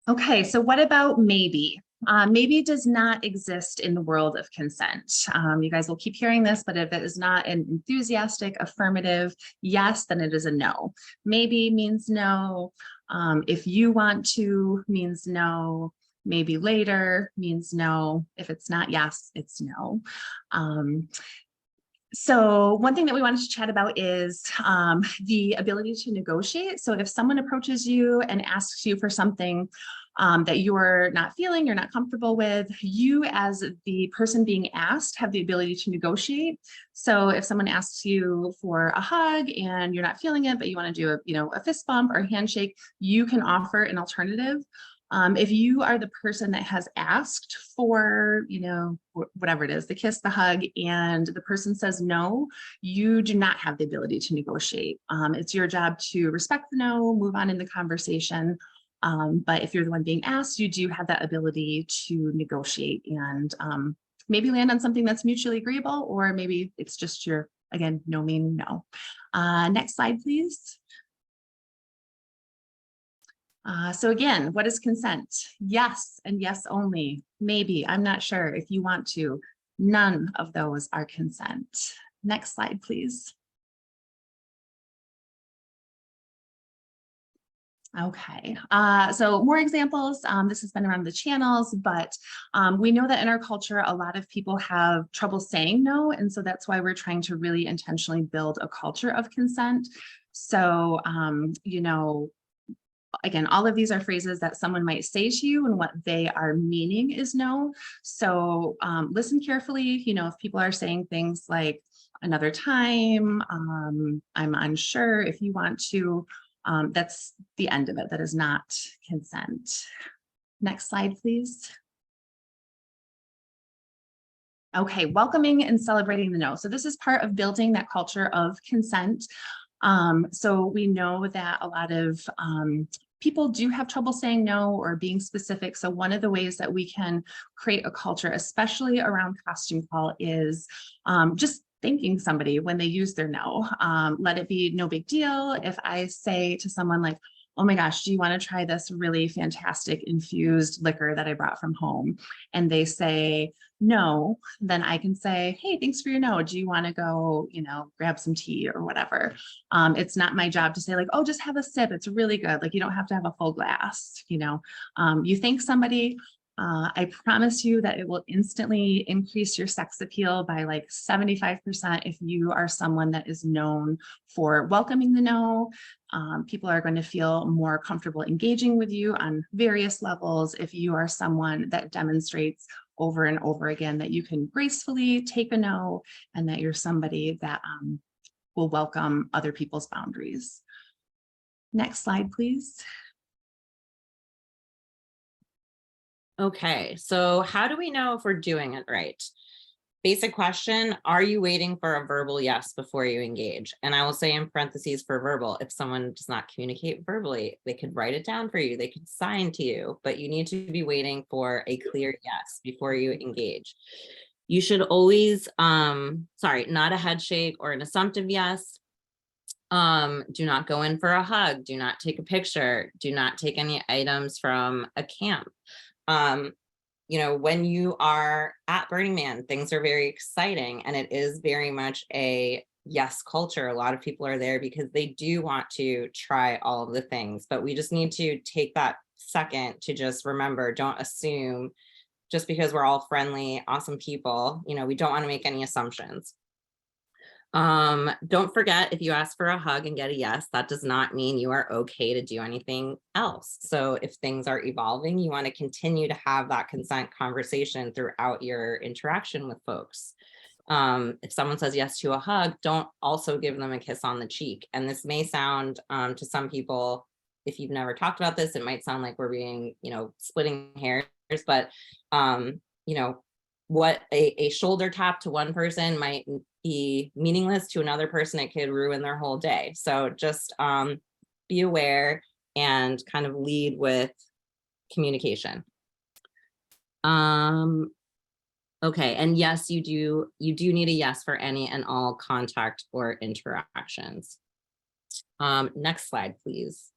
Okay, so what about maybe? Maybe does not exist in the world of consent. You guys will keep hearing this, but if it is not an enthusiastic, affirmative yes, then it is a no. Maybe means no. If you want to means no. Maybe later means no. If it's not yes, it's no. So one thing that we wanted to chat about is the ability to negotiate. So if someone approaches you and asks you for something that you're not feeling, you're not comfortable with, you as the person being asked have the ability to negotiate. So if someone asks you for a hug and you're not feeling it, but you want to do a fist bump or a handshake, you can offer an alternative. If you are the person that has asked for, whatever it is, the kiss, the hug, and the person says no, you do not have the ability to negotiate. It's your job to respect the no, move on in the conversation. But if you're the one being asked, you do have that ability to negotiate and maybe land on something that's mutually agreeable, or maybe it's just your, again, no meaning no. Next slide, please. So again, what is consent? Yes, and yes only. Maybe, I'm not sure if you want to. None of those are consent. Next slide, please. Okay, so more examples. This has been around the channels, but we know that in our culture, a lot of people have trouble saying no. And so that's why we're trying to really intentionally build a culture of consent. So, again, all of these are phrases that someone might say to you, and what they are meaning is no. So listen carefully, if people are saying things like another time, I'm unsure if you want to, that's the end of it. That is not consent. Next slide, please. Okay, welcoming and celebrating the no. So this is part of building that culture of consent. So we know that a lot of people do have trouble saying no or being specific. So one of the ways that we can create a culture, especially around costume call, is just thanking somebody when they use their no. Let it be no big deal. If I say to someone like, oh my gosh, do you want to try this really fantastic infused liquor that I brought from home? And they say no, then I can say, hey, thanks for your no. Do you want to go, grab some tea or whatever? It's not my job to say like, oh, just have a sip. It's really good. Like, you don't have to have a full glass, you thank somebody. I promise you that it will instantly increase your sex appeal by like 75% if you are someone that is known for welcoming the no. People are going to feel more comfortable engaging with you on various levels if you are someone that demonstrates over and over again that you can gracefully take a no, and that you're somebody that will welcome other people's boundaries. Next slide, please. Okay, so how do we know if we're doing it right? Basic question, are you waiting for a verbal yes before you engage? And I will say in parentheses for verbal, if someone does not communicate verbally, they could write it down for you, they could sign to you, but you need to be waiting for a clear yes before you engage. You should always, not a head shake or an assumptive yes. Do not go in for a hug, do not take a picture, do not take any items from a camp. When you are at Burning Man, things are very exciting, and it is very much a yes culture. A lot of people are there because they do want to try all of the things, but we just need to take that second to just remember, don't assume just because we're all friendly, awesome people, we don't want to make any assumptions. Don't forget, if you ask for a hug and get a yes, that does not mean you are okay to do anything else. So if things are evolving, you want to continue to have that consent conversation throughout your interaction with folks. If someone says yes to a hug, don't also give them a kiss on the cheek. And this may sound to some people, if you've never talked about this, it might sound like we're being, splitting hairs, but what a shoulder tap to one person might be meaningless to another person. It could ruin their whole day. So just be aware and kind of lead with communication. Okay, and yes, you do need a yes for any and all contact or interactions. Next slide, please.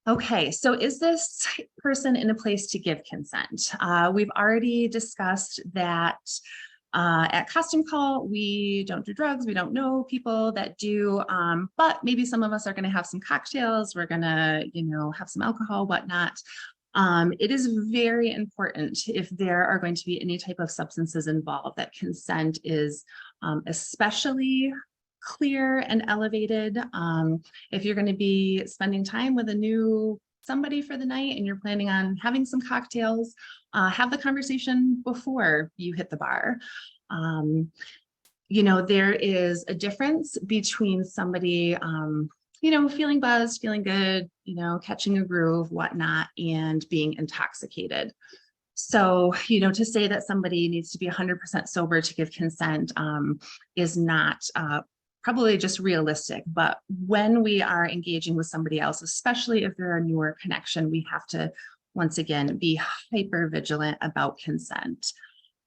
Okay, so is this person in a place to give consent? We've already discussed that at Costume Call, we don't do drugs, we don't know people that do, but maybe some of us are gonna have some cocktails, we're gonna, have some alcohol, whatnot. It is very important, if there are going to be any type of substances involved, that consent is especially clear and elevated. If you're going to be spending time with a new somebody for the night and you're planning on having some cocktails, have the conversation before you hit the bar. There is a difference between somebody feeling buzzed, feeling good, catching a groove, whatnot, and being intoxicated. So, to say that somebody needs to be 100% sober to give consent is not probably just realistic. But when we are engaging with somebody else, especially if they're a newer connection, we have to, once again, be hyper vigilant about consent.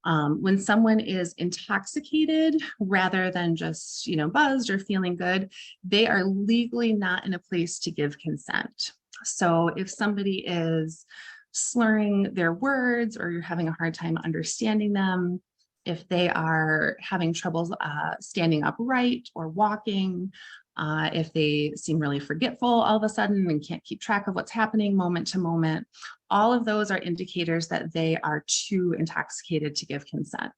When someone is intoxicated rather than just, buzzed or feeling good, they are legally not in a place to give consent. So if somebody is slurring their words or you're having a hard time understanding them, if they are having trouble standing upright or walking, if they seem really forgetful all of a sudden and can't keep track of what's happening moment to moment, all of those are indicators that they are too intoxicated to give consent.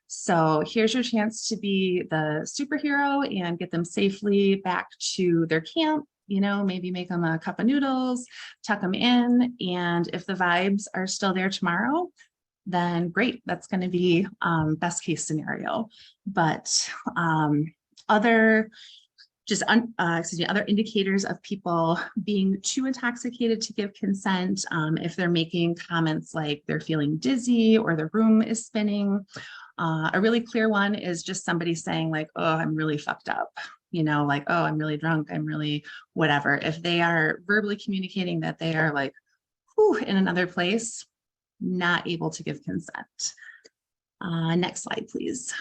So here's your chance to be the superhero and get them safely back to their camp. Maybe make them a cup of noodles, tuck them in. And if the vibes are still there tomorrow, then great, that's going to be best case scenario. But other indicators of people being too intoxicated to give consent, if they're making comments like they're feeling dizzy or the room is spinning. A really clear one is just somebody saying like, oh, I'm really fucked up. Like, oh, I'm really drunk, I'm really whatever. If they are verbally communicating that they are like, whew, in another place, not able to give consent. Next slide, please.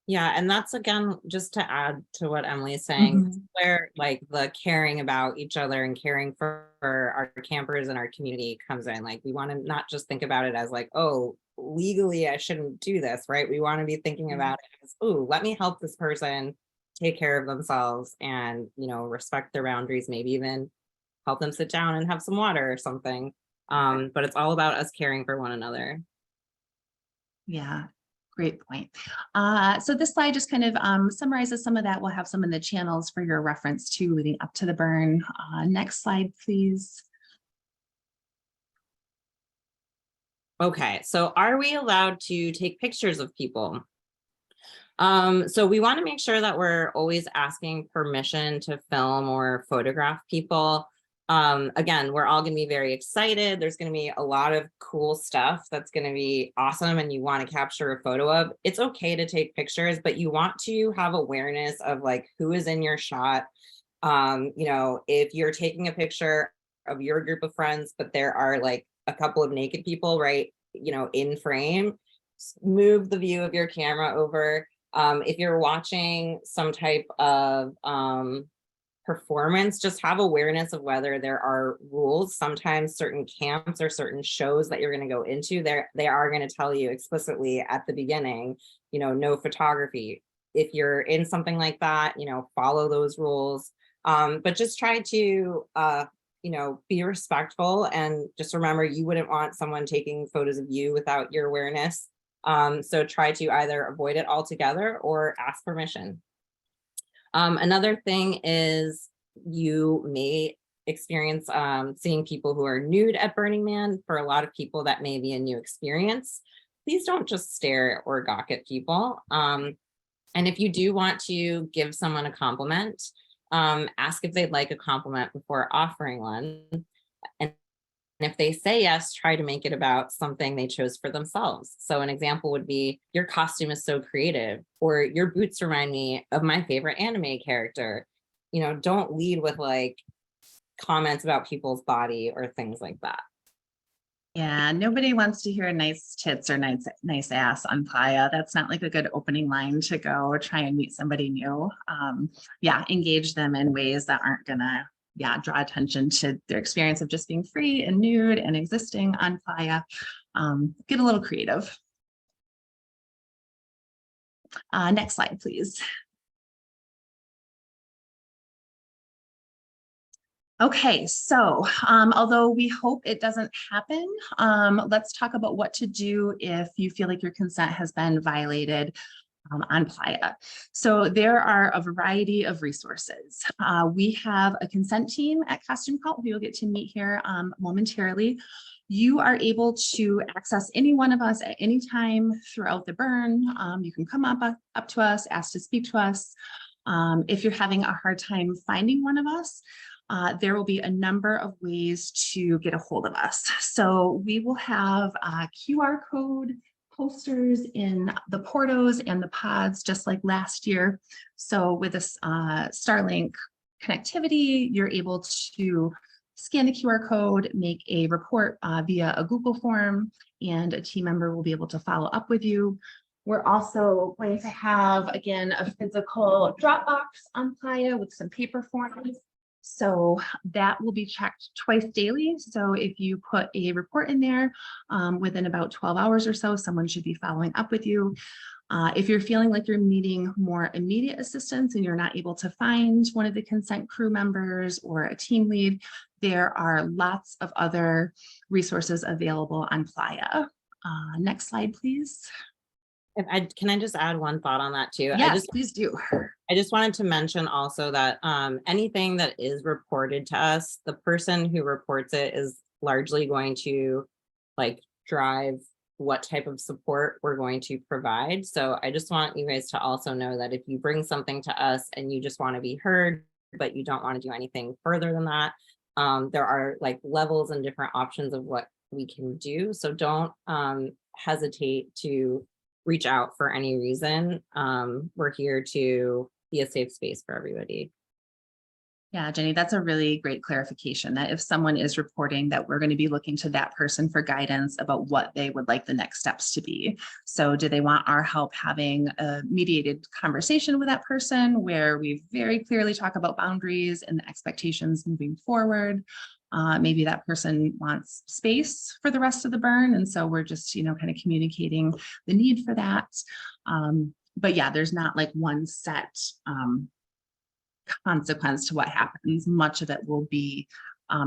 Yeah, and that's, again, just to add to what Emily is saying, where like the caring about each other and caring for our campers and our community comes in. Like, we want to not just think about it as like, oh, legally I shouldn't do this, right? We want to be thinking about it as, oh, let me help this person take care of themselves and, respect their boundaries, maybe even help them sit down and have some water or something. But it's all about us caring for one another. Yeah, great point. So this slide just kind of summarizes some of that. We'll have some in the channels for your reference too, leading up to the burn. Next slide, please. Okay, so are we allowed to take pictures of people? So we want to make sure that we're always asking permission to film or photograph people. Again, we're all going to be very excited. There's going to be a lot of cool stuff that's going to be awesome and you want to capture a photo of. It's okay to take pictures, but you want to have awareness of like who is in your shot. If you're taking a picture of your group of friends, but there are like a couple of naked people, right, in frame, move the view of your camera over. If you're watching some type of performance, just have awareness of whether there are rules. Sometimes certain camps or certain shows that you're going to go into, they are going to tell you explicitly at the beginning, no photography. If you're in something like that, follow those rules. But just try to be respectful, and just remember, you wouldn't want someone taking photos of you without your awareness. So try to either avoid it altogether or ask permission. Another thing is you may experience seeing people who are nude at Burning Man. For a lot of people, that may be a new experience. Please don't just stare or gawk at people. And if you do want to give someone a compliment, ask if they'd like a compliment before offering one. And if they say yes, try to make it about something they chose for themselves. So an example would be, your costume is so creative, or your boots remind me of my favorite anime character. Don't lead with like comments about people's body or things like that. Yeah, nobody wants to hear nice tits or nice ass on playa. That's not like a good opening line to go try and meet somebody new. Yeah, engage them in ways that aren't gonna, draw attention to their experience of just being free and nude and existing on playa. Get a little creative. Next slide, please. Okay, so although we hope it doesn't happen, let's talk about what to do if you feel like your consent has been violated on playa. So there are a variety of resources. We have a consent team at Costume Cult who you'll get to meet here momentarily. You are able to access any one of us at any time throughout the burn. You can come up to us, ask to speak to us. If you're having a hard time finding one of us, there will be a number of ways to get a hold of us. So we will have a QR code posters in the portos and the pods, just like last year. So with this Starlink connectivity, you're able to scan the QR code, make a report via a Google form, and a team member will be able to follow up with you. We're also going to have, again, a physical Dropbox on playa with some paper forms. So that will be checked twice daily. So if you put a report in there within about 12 hours or so, someone should be following up with you. If you're feeling like you're needing more immediate assistance and you're not able to find one of the consent crew members or a team lead, there are lots of other resources available on playa. Next slide, please. Can I just add one thought on that too? Yes, please do. I just wanted to mention also that anything that is reported to us, the person who reports it is largely going to drive what type of support we're going to provide. So I just want you guys to also know that if you bring something to us and you just want to be heard, but you don't want to do anything further than that, there are levels and different options of what we can do. So don't hesitate to reach out for any reason. We're here to be a safe space for everybody. Yeah, Jenny, that's a really great clarification, that if someone is reporting, that we're going to be looking to that person for guidance about what they would like the next steps to be. So do they want our help having a mediated conversation with that person where we very clearly talk about boundaries and the expectations moving forward? Maybe that person wants space for the rest of the burn. And so we're just, kind of communicating the need for that. But yeah, there's not one set consequence to what happens. Much of it will be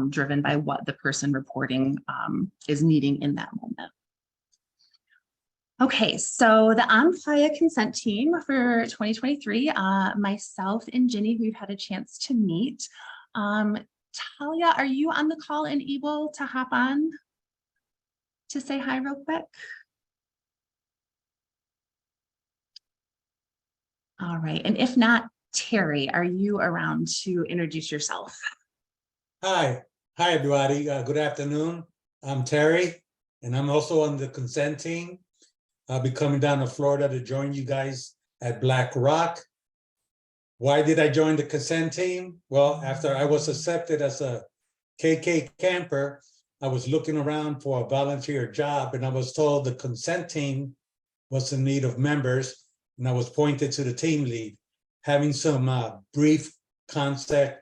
driven by what the person reporting is needing in that moment. Okay, so the On Playa consent team for 2023, myself and Ginny, we've had a chance to meet. Talia, are you on the call and able to hop on to say hi real quick? All right, and if not, Terry, are you around to introduce yourself? Hi everybody. Good afternoon. I'm Terry, and I'm also on the consent team. I'll be coming down to Florida to join you guys at Black Rock. Why did I join the consent team? Well, after I was accepted as a KK camper, I was looking around for a volunteer job, and I was told the consent team was in need of members, and I was pointed to the team lead. Having some brief concept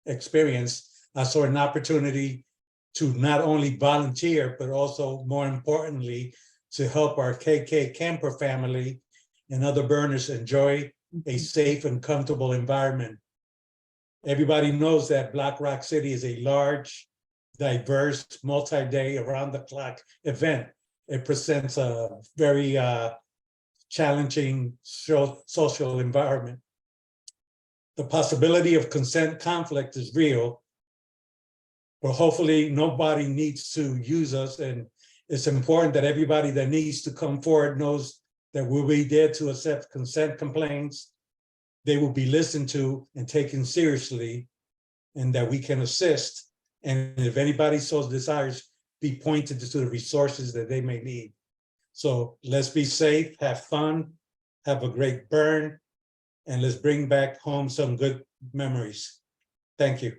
experience, I saw an opportunity to not only volunteer, but also, more importantly, to help our KK camper family and other burners enjoy a safe and comfortable environment. Everybody knows that Black Rock City is a large, diverse, multi-day, around-the-clock event. It presents a very challenging social environment. The possibility of consent conflict is real, but hopefully nobody needs to use us. And it's important that everybody that needs to come forward knows that we'll be there to accept consent complaints. They will be listened to and taken seriously, and that we can assist. And if anybody so desires, be pointed to the resources that they may need. So let's be safe, have fun, have a great burn, and let's bring back home some good memories. Thank you.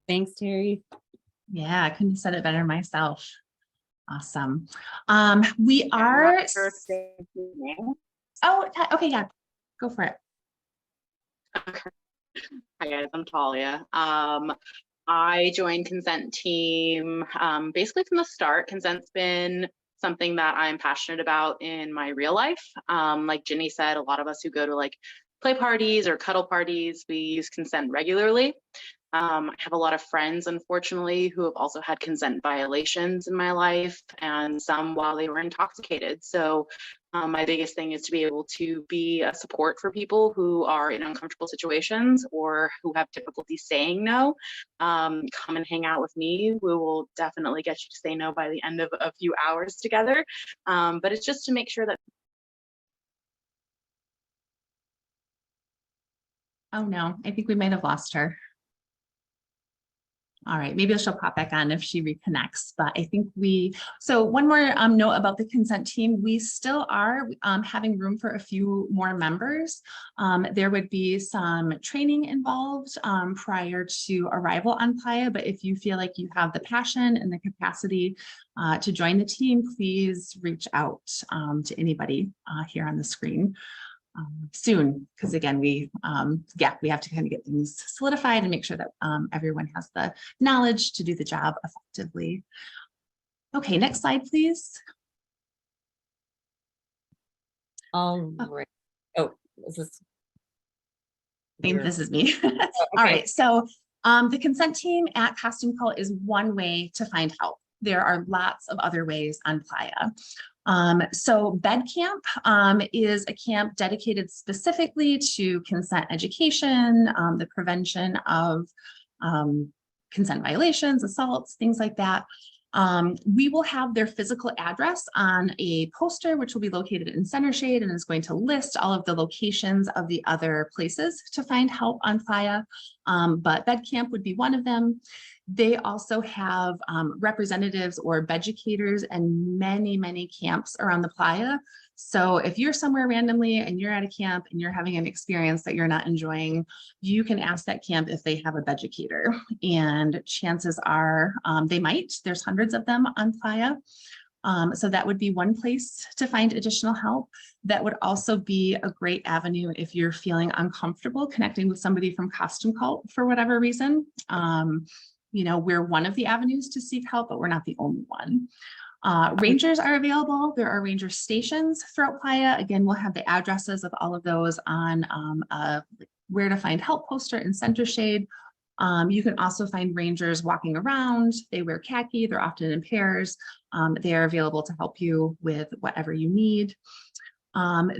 Thanks, Terry. Yeah, I couldn't have said it better myself. Awesome. We are. Oh, okay, yeah, go for it. Hi guys, I'm Talia. I joined Consent Team basically from the start. Consent's been something that I'm passionate about in my real life. Like Ginny said, a lot of us who go to like play parties or cuddle parties, we use consent regularly. I have a lot of friends, unfortunately, who have also had consent violations in my life, and some while they were intoxicated. So my biggest thing is to be able to be a support for people who are in uncomfortable situations or who have difficulty saying no. Come and hang out with me. We will definitely get you to say no by the end of a few hours together. But it's just to make sure that. Oh no, I think we might have lost her. All right, maybe she'll pop back on if she reconnects, but I think so one more note about the consent team, we still are having room for a few more members. There would be some training involved prior to arrival on Playa, but if you feel like you have the passion and the capacity to join the team, please reach out to anybody here on the screen. Soon, because again, we have to kind of get things solidified and make sure that everyone has the knowledge to do the job effectively. Okay, next slide, please. All right. Oh, is this? I think this is me. Okay. All right, so the consent team at Costume Cult is one way to find help. There are lots of other ways on Playa. So Bed Camp is a camp dedicated specifically to consent education, the prevention of consent violations, assaults, things like that. We will have their physical address on a poster, which will be located in Center Shade and is going to list all of the locations of the other places to find help on Playa. But Bed Camp would be one of them. They also have representatives or beducators and many, many camps around the Playa. So if you're somewhere randomly and you're at a camp and you're having an experience that you're not enjoying, you can ask that camp if they have a beducator, and chances are they might. There's hundreds of them on Playa. So that would be one place to find additional help. That would also be a great avenue if you're feeling uncomfortable connecting with somebody from Costume Cult for whatever reason. You know, we're one of the avenues to seek help, but we're not the only one. Rangers are available. There are ranger stations throughout Playa. Again, we'll have the addresses of all of those on where to find help poster in Center Shade. You can also find rangers walking around. They wear khaki. They're often in pairs. They are available to help you with whatever you need.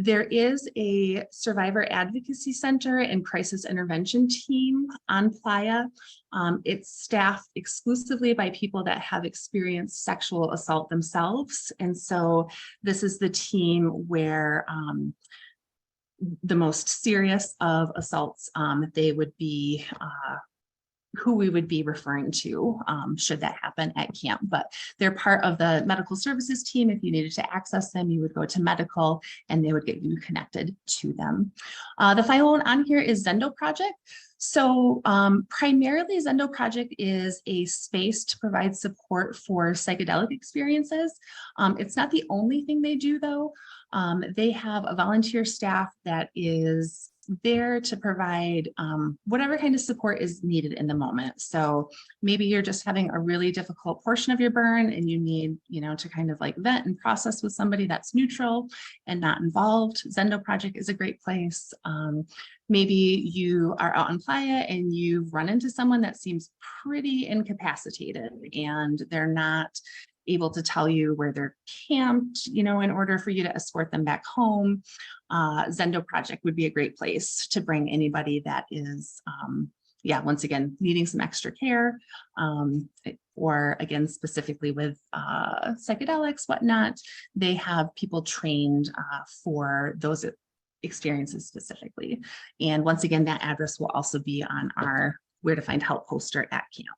There is a survivor advocacy center and crisis intervention team on Playa. It's staffed exclusively by people that have experienced sexual assault themselves. And so this is the team where the most serious of assaults, they would be who we would be referring to should that happen at camp. But they're part of the medical services team. If you needed to access them, you would go to medical and they would get you connected to them. The final one on here is Zendo Project. So primarily Zendo Project is a space to provide support for psychedelic experiences. It's not the only thing they do though. They have a volunteer staff that is there to provide whatever kind of support is needed in the moment. So maybe you're just having a really difficult portion of your burn and you need, you know, to kind of like vent and process with somebody that's neutral and not involved. Zendo Project is a great place. maybe you are out on playa and you've run into someone that seems pretty incapacitated and they're not able to tell you where they're camped, in order for you to escort them back home. Zendo Project would be a great place to bring anybody that is, once again, needing some extra care, or again, specifically with psychedelics, whatnot. They have people trained for those experiences specifically. And once again, that address will also be on our Where to Find Help poster at camp.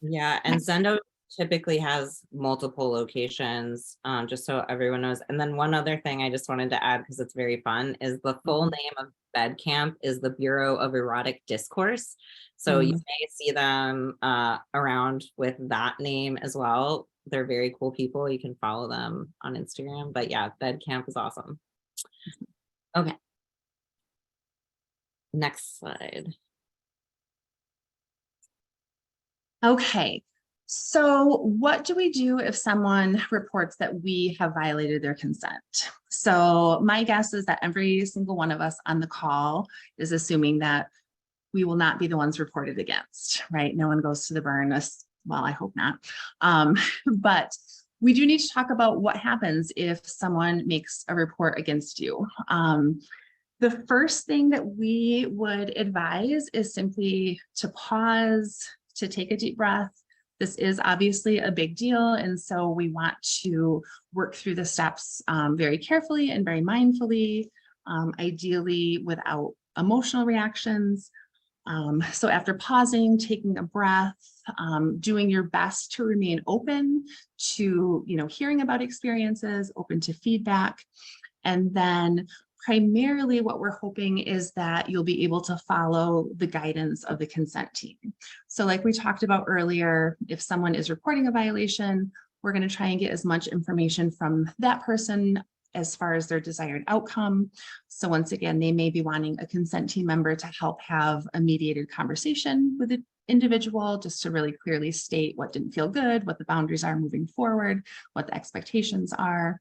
Yeah, and Zendo typically has multiple locations, just so everyone knows. And then one other thing I just wanted to add, because it's very fun, is the full name of Bed Camp is the Bureau of Erotic Discourse. So you may see them around with that name as well. They're very cool people. You can follow them on Instagram. But yeah, Bed Camp is awesome. Okay. Next slide. Okay. So what do we do if someone reports that we have violated their consent? So my guess is that every single one of us on the call is assuming that we will not be the ones reported against, right? No one goes to the burn. Well, I hope not. But we do need to talk about what happens if someone makes a report against you. The first thing that we would advise is simply to pause, to take a deep breath. This is obviously a big deal, and so we want to work through the steps very carefully and very mindfully, ideally without emotional reactions. So after pausing, taking a breath, doing your best to remain open to, hearing about experiences, open to feedback, and then primarily what we're hoping is that you'll be able to follow the guidance of the consent team. So like we talked about earlier, if someone is reporting a violation, we're going to try and get as much information from that person as far as their desired outcome. So once again, they may be wanting a consent team member to help have a mediated conversation with the individual, just to really clearly state what didn't feel good, what the boundaries are moving forward, what the expectations are.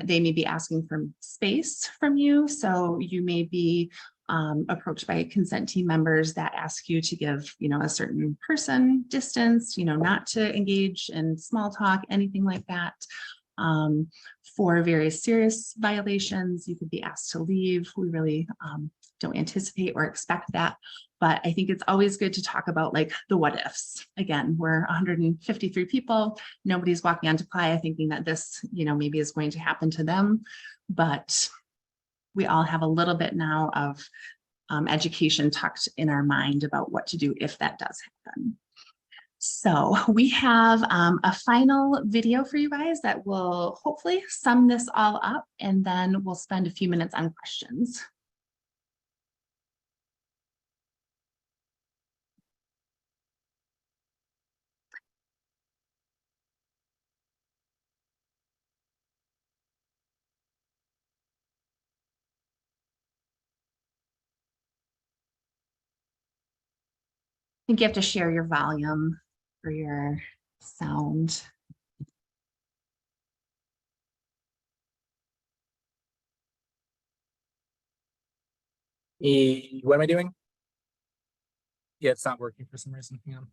They may be asking for space from you. So you may be approached by consent team members that ask you to give, a certain person distance, not to engage in small talk, anything like that. For various serious violations, you could be asked to leave. We really don't anticipate or expect that. But I think it's always good to talk about like the what ifs. Again, we're 153 people. Nobody's walking onto playa thinking that this, maybe is going to happen to them. But we all have a little bit now of education tucked in our mind about what to do if that does happen. So we have a final video for you guys that will hopefully sum this all up, and then we'll spend a few minutes on questions. I think you have to share your volume for your sound. What am I doing? Yeah, it's not working for some reason. Hang on.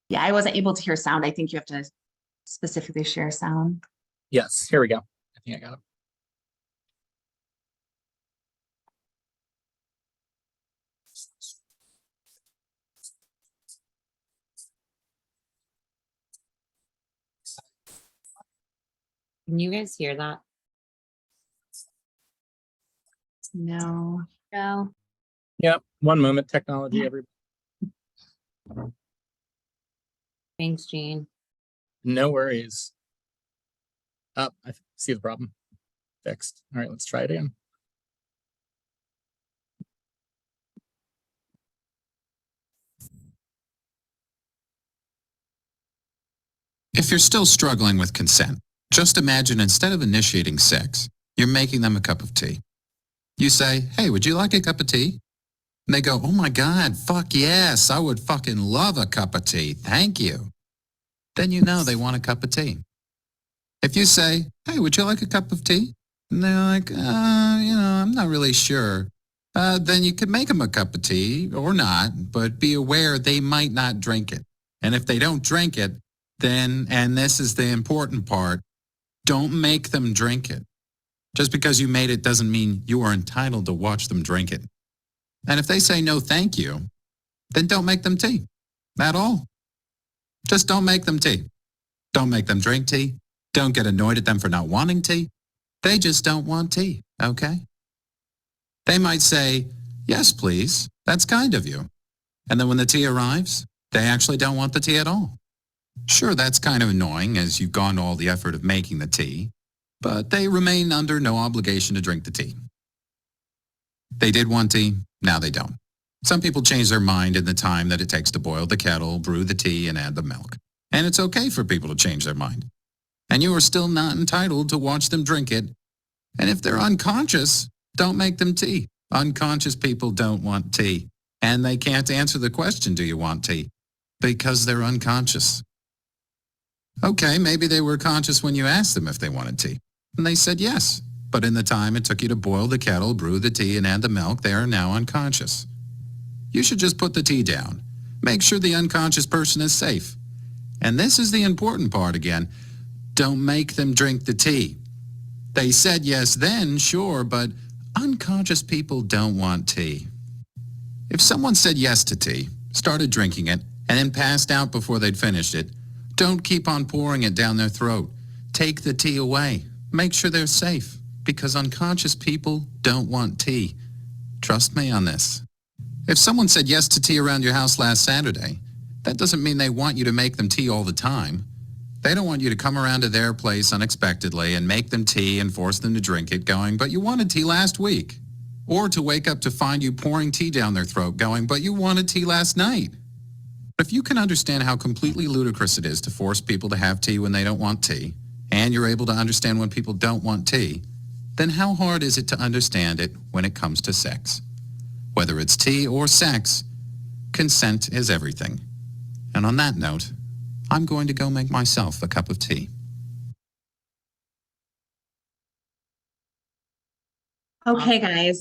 Yeah, I wasn't able to hear sound. I think you have to specifically share sound. Yes, here we go. I think I got it. Can you guys hear that? No. No. Yep. One moment. Technology. Everybody. Thanks, Jean. No worries. I see the problem. Fixed. All right, let's try it again. If you're still struggling with consent, just imagine instead of initiating sex, you're making them a cup of tea. You say, hey, would you like a cup of tea? And they go, oh my God, fuck yes, I would fucking love a cup of tea. Thank you. Then you know they want a cup of tea. If you say, hey, would you like a cup of tea? And they're like, I'm not really sure. Then you could make them a cup of tea or not, but be aware they might not drink it. And if they don't drink it, then, and this is the important part, don't make them drink it. Just because you made it doesn't mean you are entitled to watch them drink it. And if they say no thank you, then don't make them tea at all. Just don't make them tea. Don't make them drink tea. Don't get annoyed at them for not wanting tea. They just don't want tea, okay? They might say, yes, please, that's kind of you. And then when the tea arrives, they actually don't want the tea at all. Sure, that's kind of annoying as you've gone to all the effort of making the tea, but they remain under no obligation to drink the tea. They did want tea, now they don't. Some people change their mind in the time that it takes to boil the kettle, brew the tea, and add the milk. And it's okay for people to change their mind. And you are still not entitled to watch them drink it. And if they're unconscious, don't make them tea. Unconscious people don't want tea. And they can't answer the question, do you want tea? Because they're unconscious. Okay, maybe they were conscious when you asked them if they wanted tea. And they said yes. But in the time it took you to boil the kettle, brew the tea, and add the milk, they are now unconscious. You should just put the tea down. Make sure the unconscious person is safe. And this is the important part again. Don't make them drink the tea. They said yes then, sure, but unconscious people don't want tea. If someone said yes to tea, started drinking it, and then passed out before they'd finished it, don't keep on pouring it down their throat. Take the tea away. Make sure they're safe, because unconscious people don't want tea. Trust me on this. If someone said yes to tea around your house last Saturday, that doesn't mean they want you to make them tea all the time. They don't want you to come around to their place unexpectedly and make them tea and force them to drink it going, but you wanted tea last week. Or to wake up to find you pouring tea down their throat going, but you wanted tea last night. But if you can understand how completely ludicrous it is to force people to have tea when they don't want tea, and you're able to understand when people don't want tea, then how hard is it to understand it when it comes to sex? Whether it's tea or sex, consent is everything. And on that note, I'm going to go make myself a cup of tea. Okay, guys.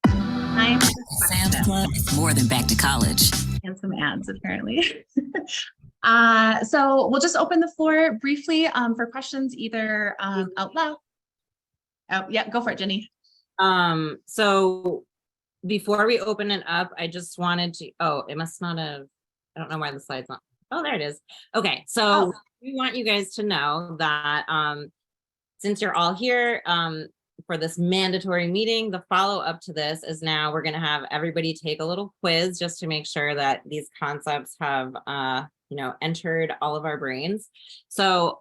I'm Sam's Club is more than back to college. and some ads apparently. So we'll just open the floor briefly for questions either out loud. Oh, yeah, go for it, Jenny. So before we open it up, I just wanted to, it must not have, I don't know why the slide's not. Oh, there it is. Okay, so we want you guys to know that since you're all here for this mandatory meeting, the follow-up to this is now we're gonna have everybody take a little quiz just to make sure that these concepts have entered all of our brains. So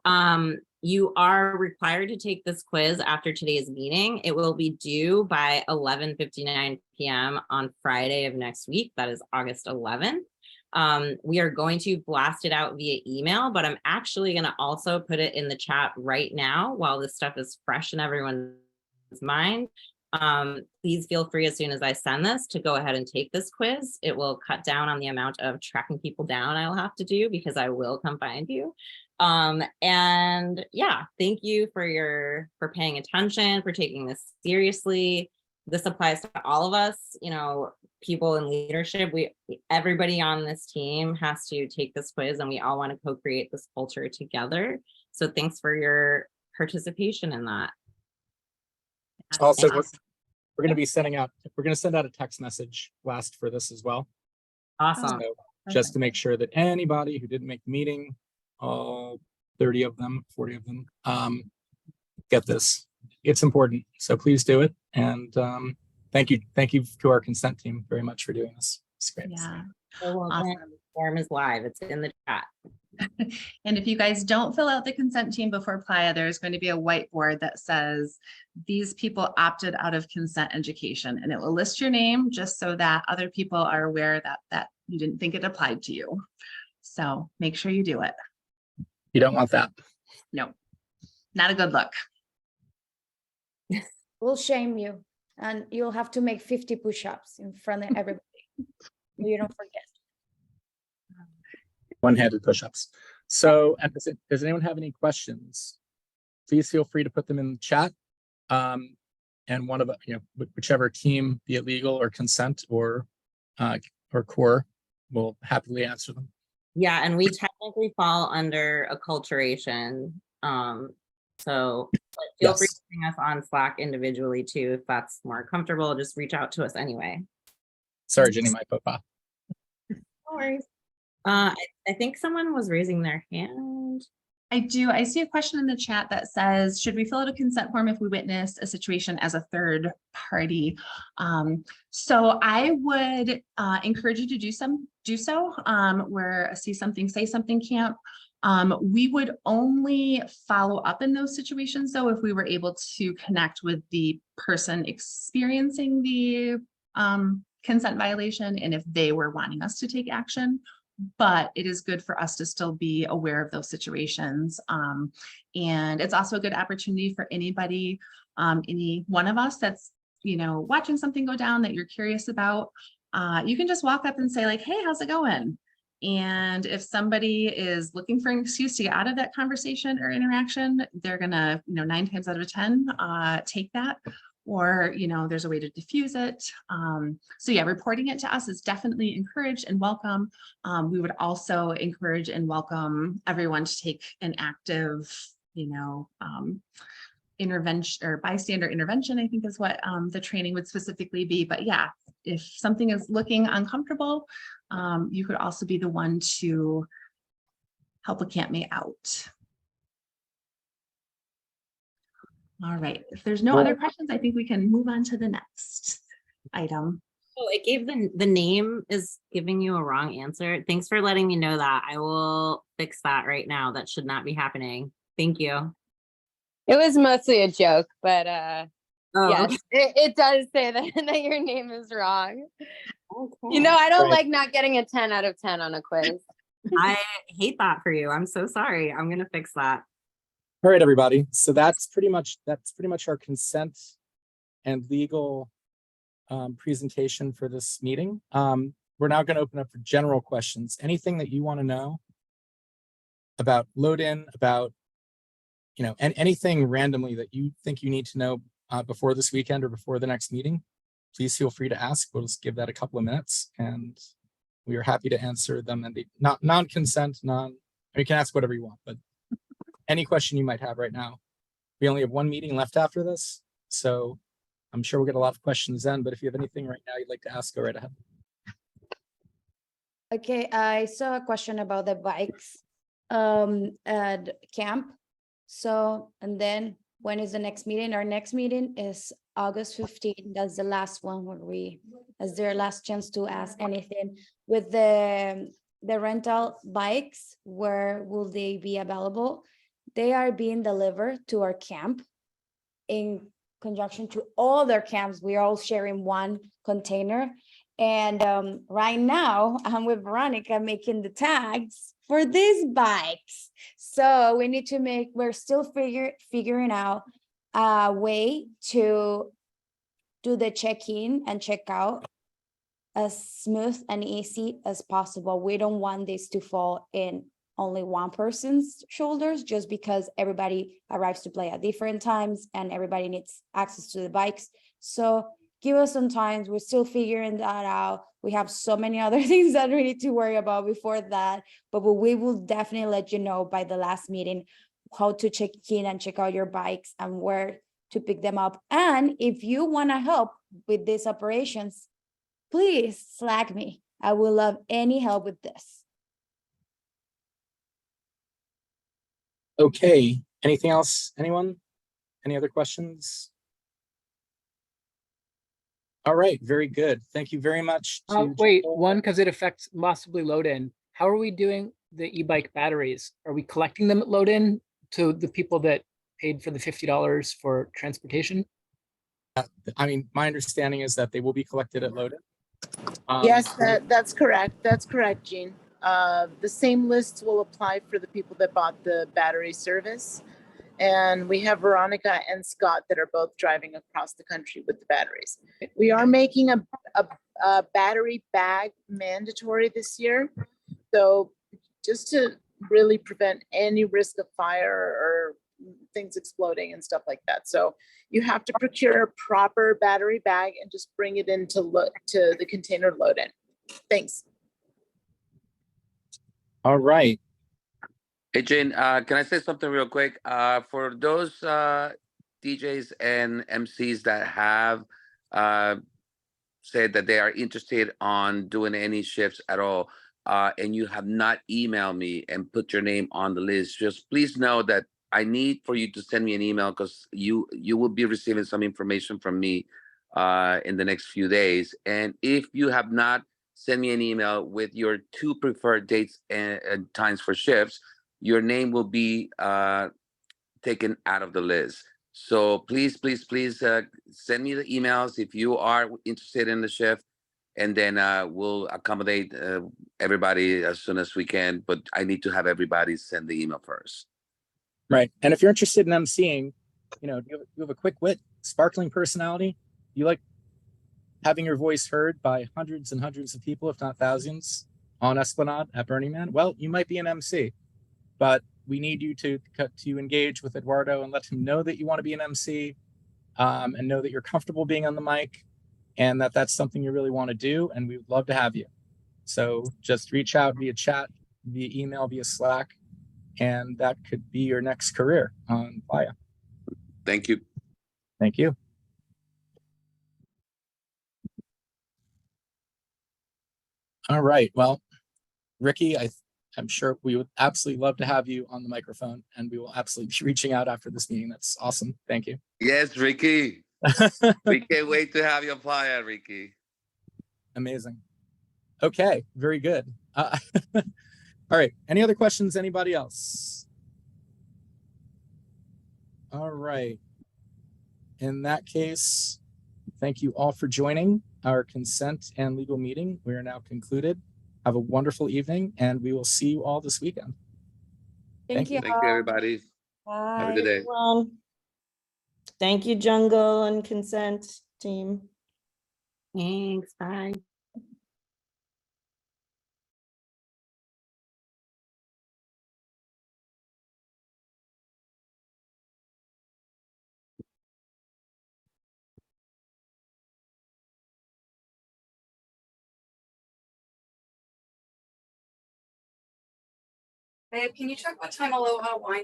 you are required to take this quiz after today's meeting. It will be due by 11:59 p.m. on Friday of next week. That is August 11th. We are going to blast it out via email, but I'm actually going to also put it in the chat right now while this stuff is fresh in everyone's mind. Please feel free as soon as I send this to go ahead and take this quiz. It will cut down on the amount of tracking people down I'll have to do because I will come find you. And yeah, thank you for paying attention, for taking this seriously. This applies to all of us, people in leadership. Everybody on this team has to take this quiz and we all want to co-create this culture together. So thanks for your participation in that. Also, we're going to be send out a text message blast for this as well. Awesome. So just to make sure that anybody who didn't make the meeting, all 30 of them, 40 of them, get this. It's important. So please do it. And thank you to our consent team very much for doing this. It's great. Yeah. Awesome. The form is live. It's in the chat. And if you guys don't fill out the consent team before Playa, there's going to be a whiteboard that says these people opted out of consent education, and it will list your name just so that other people are aware that you didn't think it applied to you. So make sure you do it. You don't want that. No, not a good look. We'll shame you and you'll have to make 50 push-ups in front of everybody. You don't forget. One-handed push-ups. So does anyone have any questions? Please feel free to put them in the chat. And one of, whichever team, be it legal or consent or core, will happily answer them. Yeah, and we technically fall under acculturation. So but feel free to ping us on Slack individually too, if that's more comfortable. Just reach out to us anyway. Sorry, Jenny, my papa. No worries. I think someone was raising their hand. I do. I see a question in the chat that says, should we fill out a consent form if we witnessed a situation as a third party? So I would encourage you to do so where a see something, say something camp. We would only follow up in those situations though if we were able to connect with the person experiencing the consent violation and if they were wanting us to take action. But it is good for us to still be aware of those situations. And it's also a good opportunity for anybody, any one of us that's, watching something go down that you're curious about. You can just walk up and say like, hey, how's it going? And if somebody is looking for an excuse to get out of that conversation or interaction, they're gonna, 9 times out of 10, take that. Or, there's a way to diffuse it. So yeah, reporting it to us is definitely encouraged and welcome. We would also encourage and welcome everyone to take an active, intervention or bystander intervention, I think is what the training would specifically be. But yeah, if something is looking uncomfortable, you could also be the one to help a campmate out. All right, if there's no other questions, I think we can move on to the next item. Oh, it gave the name is giving you a wrong answer. Thanks for letting me know that. I will fix that right now. That should not be happening. Thank you. It was mostly a joke, but Oh, yes, it does say that your name is wrong. okay. I don't Right. like not getting a 10 out of 10 on a quiz. I hate that for you. I'm so sorry. I'm gonna fix that. All right, everybody. So that's pretty much our consent and legal presentation for this meeting. We're now going to open up for general questions. Anything that you want to know about load-in, about anything randomly that you think you need to know before this weekend or before the next meeting, please feel free to ask. We'll just give that a couple of minutes, and we are happy to answer them. And not non-consent, you can ask whatever you want, but any question you might have right now. We only have one meeting left after this, so I'm sure we'll get a lot of questions then, but if you have anything right now you'd like to ask, go right ahead. Okay, I saw a question about the bikes at camp. So, and then when is the next meeting? Our next meeting is August 15th. That's the last one where that's their last chance to ask anything. With the rental bikes, where will they be available? They are being delivered to our camp in conjunction to all their camps. We are all sharing one container. And right now I'm with Veronica making the tags for these bikes. So we need to we're still figuring out a way to do the check-in and check-out as smooth and easy as possible. We don't want this to fall in only one person's shoulders, just because everybody arrives to play at different times and everybody needs access to the bikes. So give us some time. We're still figuring that out. We have so many other things that we need to worry about before that, but we will definitely let you know by the last meeting how to check in and check out your bikes and where to pick them up. And if you want to help with these operations, please Slack me. I will love any help with this. Okay, anything else? Anyone? Any other questions? All right, very good. Thank you very much. Wait, one, because it affects possibly load-in. How are we doing the e-bike batteries? Are we collecting them at load-in to the people that paid for the $50 for transportation? I mean, my understanding is that they will be collected at load-in. Yes, that's correct. That's correct, Gene. The same lists will apply for the people that bought the battery service. And we have Veronica and Scott that are both driving across the country with the batteries. We are making a battery bag mandatory this year. So just to really prevent any risk of fire or things exploding and stuff like that. So you have to procure a proper battery bag and just bring it into to the container load-in. Thanks. All right. Hey, Jane, can I say something real quick? For those DJs and MCs that have said that they are interested on doing any shifts at all, and you have not emailed me and put your name on the list, just please know that I need for you to send me an email, because you will be receiving some information from me in the next few days. And if you have not sent me an email with your 2 preferred dates and times for shifts, your name will be taken out of the list. So please, please, please send me the emails if you are interested in the shift, and then we'll accommodate everybody as soon as we can. But I need to have everybody send the email first. Right. And if you're interested in emceeing, you know, you have a quick wit, sparkling personality, you like having your voice heard by hundreds and hundreds of people, if not thousands, on Esplanade at Burning Man, well, you might be an MC. But we need you to engage with Eduardo and let him know that you want to be an MC, and know that you're comfortable being on the mic, and that that's something you really want to do. And we would love to have you. So just reach out via chat, via email, via Slack, and that could be your next career on Playa. Thank you. Thank you. All right. Well, Ricky, I'm sure we would absolutely love to have you on the microphone, and we will absolutely be reaching out after this meeting. That's awesome. Thank you. Yes, Ricky. We can't wait to have you on Playa, Ricky. Amazing. Okay, very good. All right. Any other questions? Anybody else? All right. In that case, thank you all for joining our consent and legal meeting. We are now concluded. Have a wonderful evening, and we will see you all this weekend. Thank you. Thank you, everybody. Have a good day. Thank you, Jungle and Consent team. Thanks. Bye. Babe, can you check what time Aloha wine